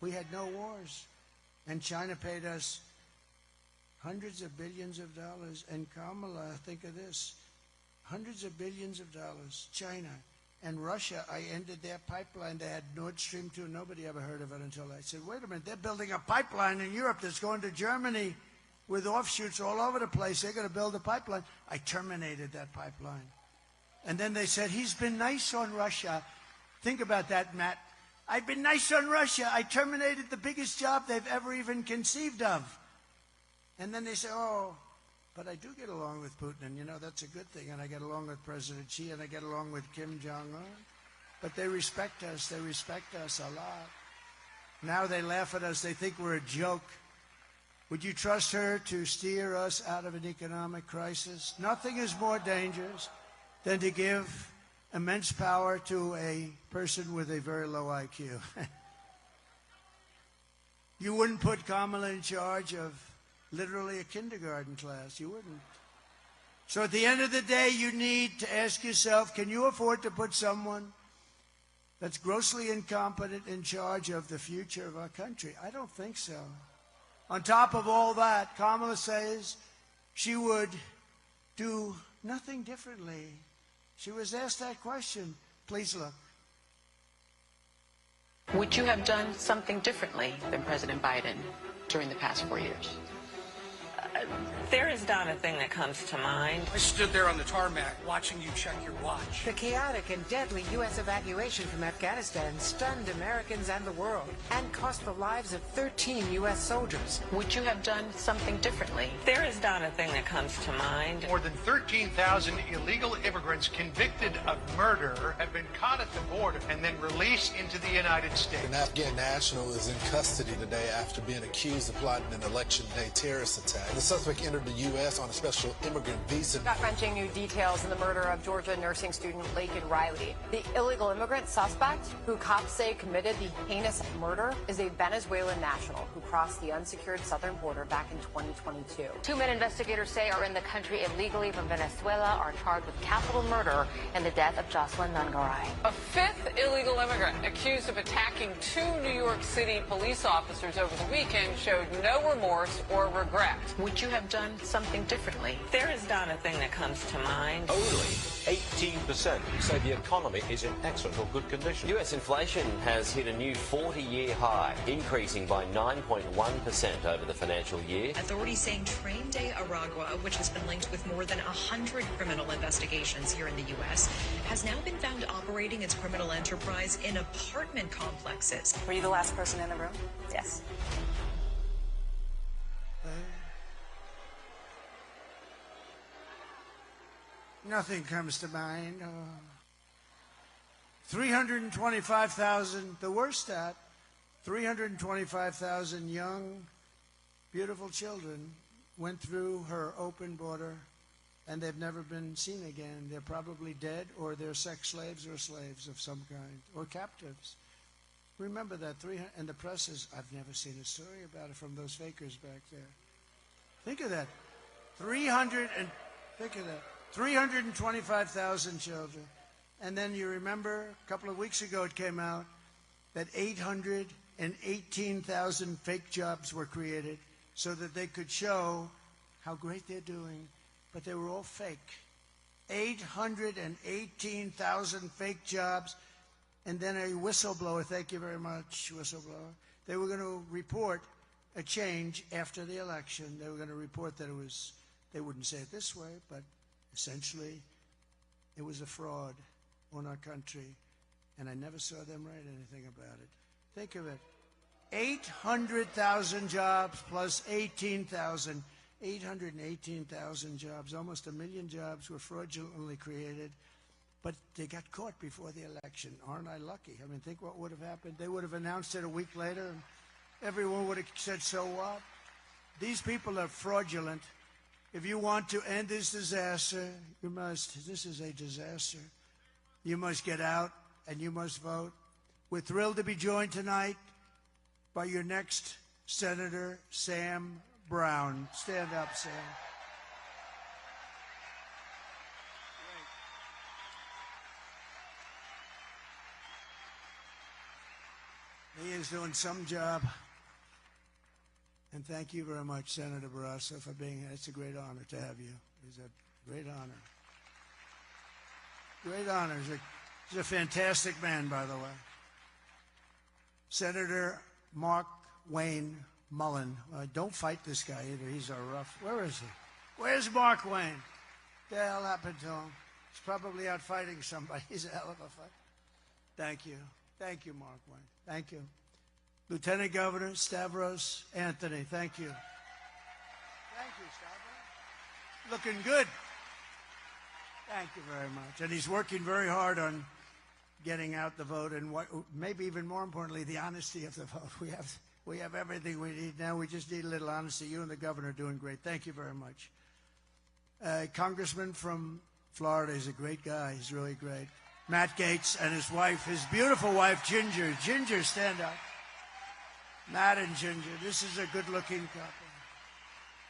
S4: We had no wars. And China paid us hundreds of billions of dollars. And Kamala, think of this, hundreds of billions of dollars. China and Russia, I ended their pipeline. They had Nord Stream 2. Nobody ever heard of it until I said, wait a minute, they're building a pipeline in Europe that's going to Germany with offshoots all over the place. They're going to build a pipeline. I terminated that pipeline. And then they said, he's been nice on Russia. Think about that, Matt. I've been nice on Russia. I terminated the biggest job they've ever even conceived of. And then they say, oh, but I do get along with Putin, and you know, that's a good thing. And I get along with President Xi, and I get along with Kim Jong-un. But they respect us. They respect us a lot. Now they laugh at us. They think we're a joke. Would you trust her to steer us out of an economic crisis? Nothing is more dangerous than to give immense power to a person with a very low IQ. You wouldn't put Kamala in charge of literally a kindergarten class. You wouldn't. So at the end of the day, you need to ask yourself, can you afford to put someone that's grossly incompetent in charge of the future of our country? I don't think so. On top of all that, Kamala says she would do nothing differently. She was asked that question. Please look.
S14: Would you have done something differently than President Biden during the past 4 years?
S6: There is not a thing that comes to mind.
S21: I stood there on the tarmac watching you check your watch.
S22: The chaotic and deadly U.S. evacuation from Afghanistan stunned Americans and the world and cost the lives of 13 U.S. soldiers.
S14: Would you have done something differently?
S6: There is not a thing that comes to mind.
S11: More than 13,000 illegal immigrants convicted of murder have been caught at the border and then released into the United States.
S23: An Afghan national is in custody today after being accused of plotting an election day terrorist attack. The suspect entered the U.S. on a special immigrant visa.
S24: Gut-wrenching new details in the murder of Georgia nursing student Laken Riley. The illegal immigrant suspect, who cops say committed the heinous murder, is a Venezuelan national who crossed the unsecured southern border back in 2022.
S12: 2 men investigators say are in the country illegally from Venezuela are charged with capital murder in the death of Jocelyn Nungaray.
S25: A fifth illegal immigrant accused of attacking 2 New York City police officers over the weekend showed no remorse or regret.
S14: Would you have done something differently?
S6: There is not a thing that comes to mind.
S26: Only 18% say the economy is in excellent or good condition. US inflation has hit a new 40-year high, increasing by 9.1% over the financial year.
S27: Authorities saying Train Day Aragua, which has been linked with more than 100 criminal investigations here in the U.S., has now been found operating its criminal enterprise in apartment complexes.
S24: Were you the last person in the room? Yes.
S4: Nothing comes to mind. 325,000, the worst stat, 325,000 young, beautiful children went through her open border and they've never been seen again. They're probably dead, or they're sex slaves or slaves of some kind, or captives. Remember that 300, and the press is, I've never seen a story about it from those fakers back there. Think of that. 325,000 children. And then you remember a couple of weeks ago it came out that 818,000 fake jobs were created so that they could show how great they're doing, but they were all fake. 818,000 fake jobs, and then a whistleblower, thank you very much, whistleblower, they were going to report a change after the election. They were going to report that it was, they wouldn't say it this way, but essentially it was a fraud on our country, and I never saw them write anything about it. Think of it. 800,000 jobs plus 18,000. 818,000 jobs, almost 1 million jobs were fraudulently created, but they got caught before the election. Aren't I lucky? I mean, think what would have happened. They would have announced it a week later, and everyone would have said, so what? These people are fraudulent. If you want to end this disaster, you must. This is a disaster. You must get out, and you must vote. We're thrilled to be joined tonight by your next Senator, Sam Brown. Stand up, Sam. He is doing some job. And thank you very much, Senator Barrasso, for being here. It's a great honor to have you. It's a great honor. Great honor. He's a fantastic man, by the way. Senator Mark Wayne Mullen. Don't fight this guy either. He's a rough. Where is he? Where's Mark Wayne? What the hell happened to him? He's probably out fighting somebody. He's a hell of a fight. Thank you. Thank you, Mark Wayne. Thank you. Lieutenant Governor Stavros Anthony. Thank you. Thank you, Stavros. Looking good. Thank you very much. And he's working very hard on getting out the vote, and what, maybe even more importantly, the honesty of the vote. We have everything we need now. We just need a little honesty. You and the governor are doing great. Thank you very much. Congressman from Florida is a great guy. He's really great. Matt Gaetz and his wife, his beautiful wife, Ginger. Ginger, stand up. Matt and Ginger. This is a good-looking couple.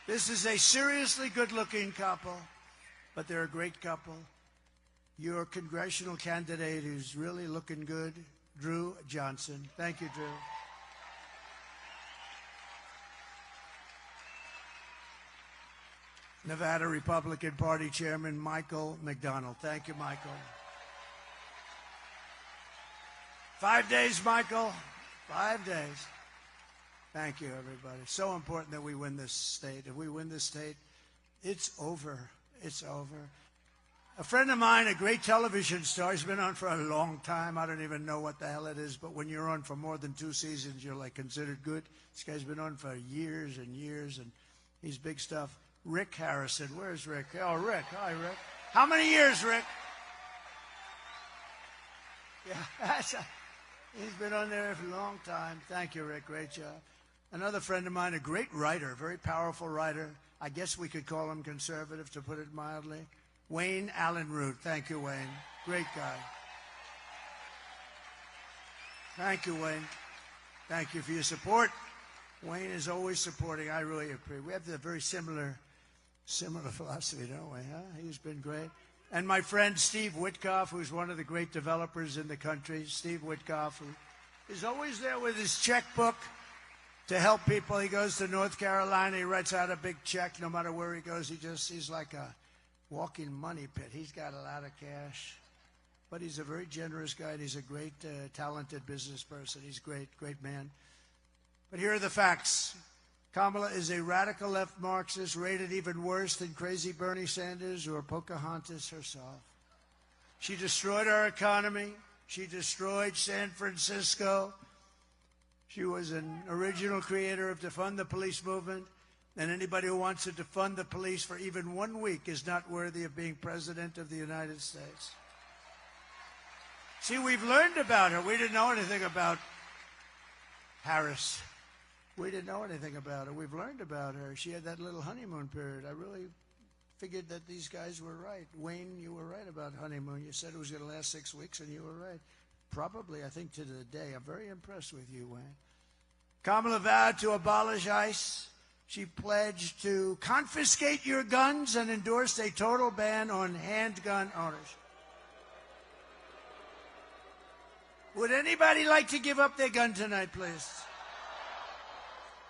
S4: This is a seriously good-looking couple, but they're a great couple. Your congressional candidate who's really looking good, Drew Johnson. Thank you, Drew. Nevada Republican Party Chairman Michael McDonald. Thank you, Michael. 5 days, Michael. 5 days. Thank you, everybody. It's so important that we win this state. If we win this state, it's over. It's over. A friend of mine, a great television star, he's been on for a long time. I don't even know what the hell it is, but when you're on for more than 2 seasons, you're like considered good. This guy's been on for years and years, and he's big stuff. Rick Harrison. Where's Rick? Oh, Rick. Hi, Rick. How many years, Rick? Yeah, he's been on there for a long time. Thank you, Rick. Great job. Another friend of mine, a great writer, very powerful writer. I guess we could call him conservative, to put it mildly. Wayne Allen Root. Thank you, Wayne. Great guy. Thank you, Wayne. Thank you for your support. Wayne is always supporting. I really appreciate it. We have a very similar philosophy, don't we? Huh? He's been great. And my friend Steve Witkoff, who's one of the great developers in the country. Steve Witkoff, who is always there with his checkbook to help people. He goes to North Carolina. He writes out a big check no matter where he goes. He's like a walking money pit. He's got a lot of cash. But he's a very generous guy. And he's a great, talented business person. He's great, great man. But here are the facts. Kamala is a radical left Marxist, rated even worse than crazy Bernie Sanders or Pocahontas herself. She destroyed our economy. She destroyed San Francisco. She was an original creator of defund the police movement. And anybody who wants to defund the police for even 1 week is not worthy of being president of the United States. See, we've learned about her. We didn't know anything about Harris. We didn't know anything about her. We've learned about her. She had that little honeymoon period. I really figured that these guys were right. Wayne, you were right about honeymoon. You said it was going to last 6 weeks, and you were right. Probably, I think, to the day. I'm very impressed with you, Wayne. Kamala vowed to abolish ICE. She pledged to confiscate your guns and endorsed a total ban on handgun ownership. Would anybody like to give up their gun tonight, please?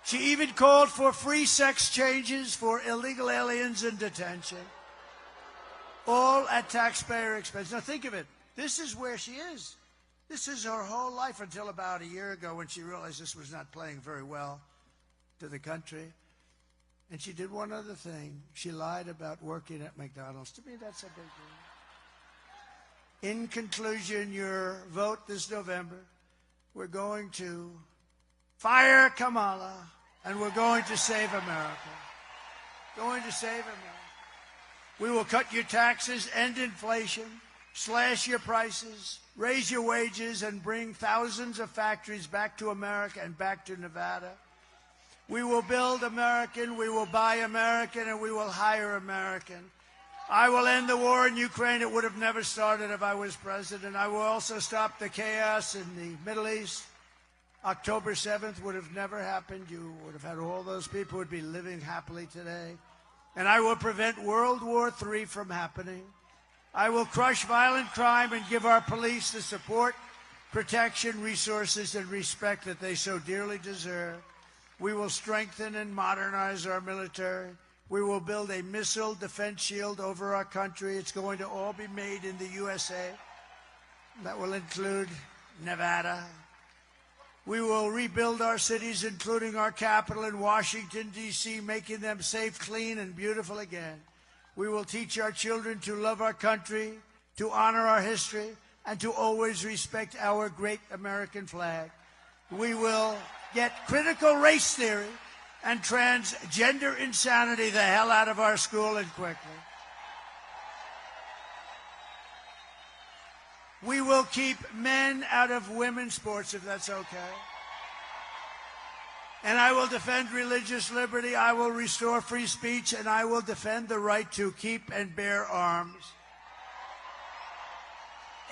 S4: She even called for free sex changes for illegal aliens in detention, all at taxpayer expense. Now think of it. This is where she is. This is her whole life until about a year ago when she realized this was not playing very well to the country. And she did one other thing. She lied about working at McDonald's. To me, that's a big deal. In conclusion, your vote this November, we're going to fire Kamala, and we're going to save America. Going to save America. We will cut your taxes, end inflation, slash your prices, raise your wages, and bring thousands of factories back to America and back to Nevada. We will build American, we will buy American, and we will hire American. I will end the war in Ukraine. It would have never started if I was president. I will also stop the chaos in the Middle East. October 7th would have never happened. You would have had all those people who would be living happily today. And I will prevent World War III from happening. I will crush violent crime and give our police the support, protection, resources, and respect that they so dearly deserve. We will strengthen and modernize our military. We will build a missile defense shield over our country. It's going to all be made in the USA. That will include Nevada. We will rebuild our cities, including our capital in Washington, D.C., making them safe, clean, and beautiful again. We will teach our children to love our country, to honor our history, and to always respect our great American flag. We will get critical race theory and transgender insanity the hell out of our school and quickly. We will keep men out of women's sports, if that's okay. And I will defend religious liberty. I will restore free speech, and I will defend the right to keep and bear arms.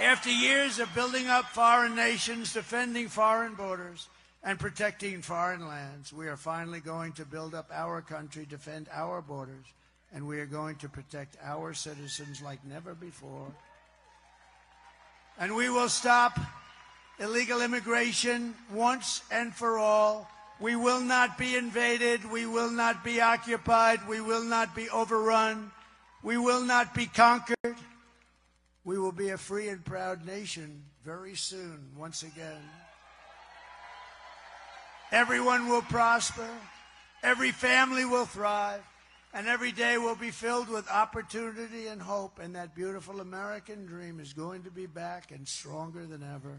S4: After years of building up foreign nations, defending foreign borders, and protecting foreign lands, we are finally going to build up our country, defend our borders, and we are going to protect our citizens like never before. And we will stop illegal immigration once and for all. We will not be invaded. We will not be occupied. We will not be overrun. We will not be conquered. We will be a free and proud nation very soon, once again. Everyone will prosper, every family will thrive, and every day will be filled with opportunity and hope, and that beautiful American dream is going to be back and stronger than ever.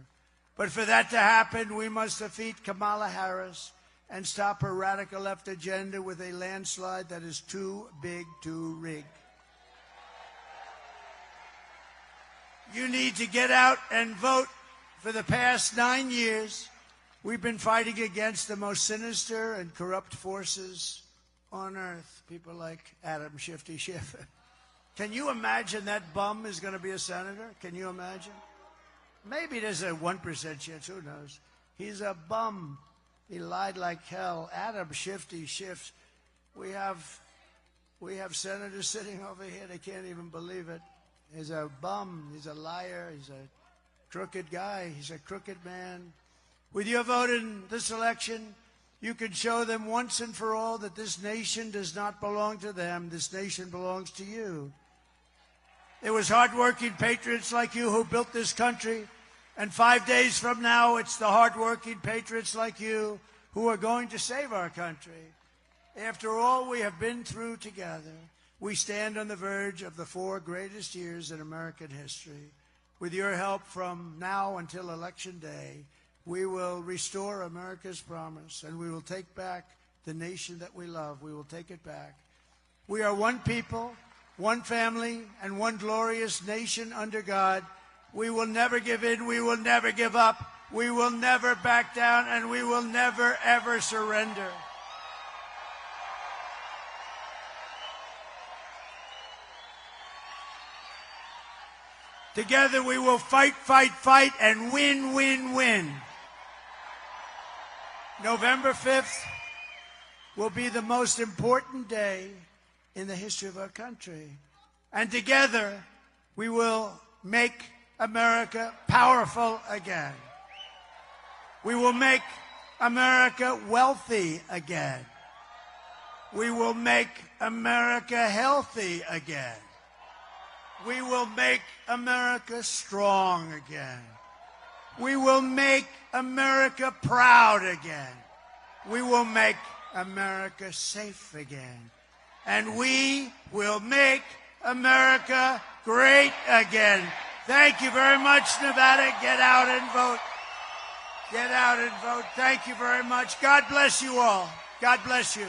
S4: But for that to happen, we must defeat Kamala Harris and stop her radical left agenda with a landslide that is too big to rig. You need to get out and vote. For the past 9 years, we've been fighting against the most sinister and corrupt forces on earth. People like Adam Shifty Schiff. Can you imagine that bum is going to be a senator? Can you imagine? Maybe there's a 1% chance. Who knows? He's a bum. He lied like hell. Adam Shifty Schiff. We have senators sitting over here. They can't even believe it. He's a bum. He's a liar. He's a crooked guy. He's a crooked man. With your vote in this election, you can show them once and for all that this nation does not belong to them. This nation belongs to you. It was hardworking patriots like you who built this country, and 5 days from now, it's the hardworking patriots like you who are going to save our country. After all we have been through together, we stand on the verge of the 4 greatest years in American history. With your help from now until Election Day, we will restore America's promise, and we will take back the nation that we love. We will take it back. We are one people, one family, and one glorious nation under God. We will never give in. We will never give up. We will never back down, and we will never, ever surrender. Together we will fight, fight, fight, and win, win, win. November 5th will be the most important day in the history of our country. And together we will make America powerful again. We will make America wealthy again. We will make America healthy again. We will make America strong again. We will make America proud again. We will make America safe again. And we will make America great again. Thank you very much, Nevada. Get out and vote. Get out and vote. Thank you very much. God bless you all. God bless you.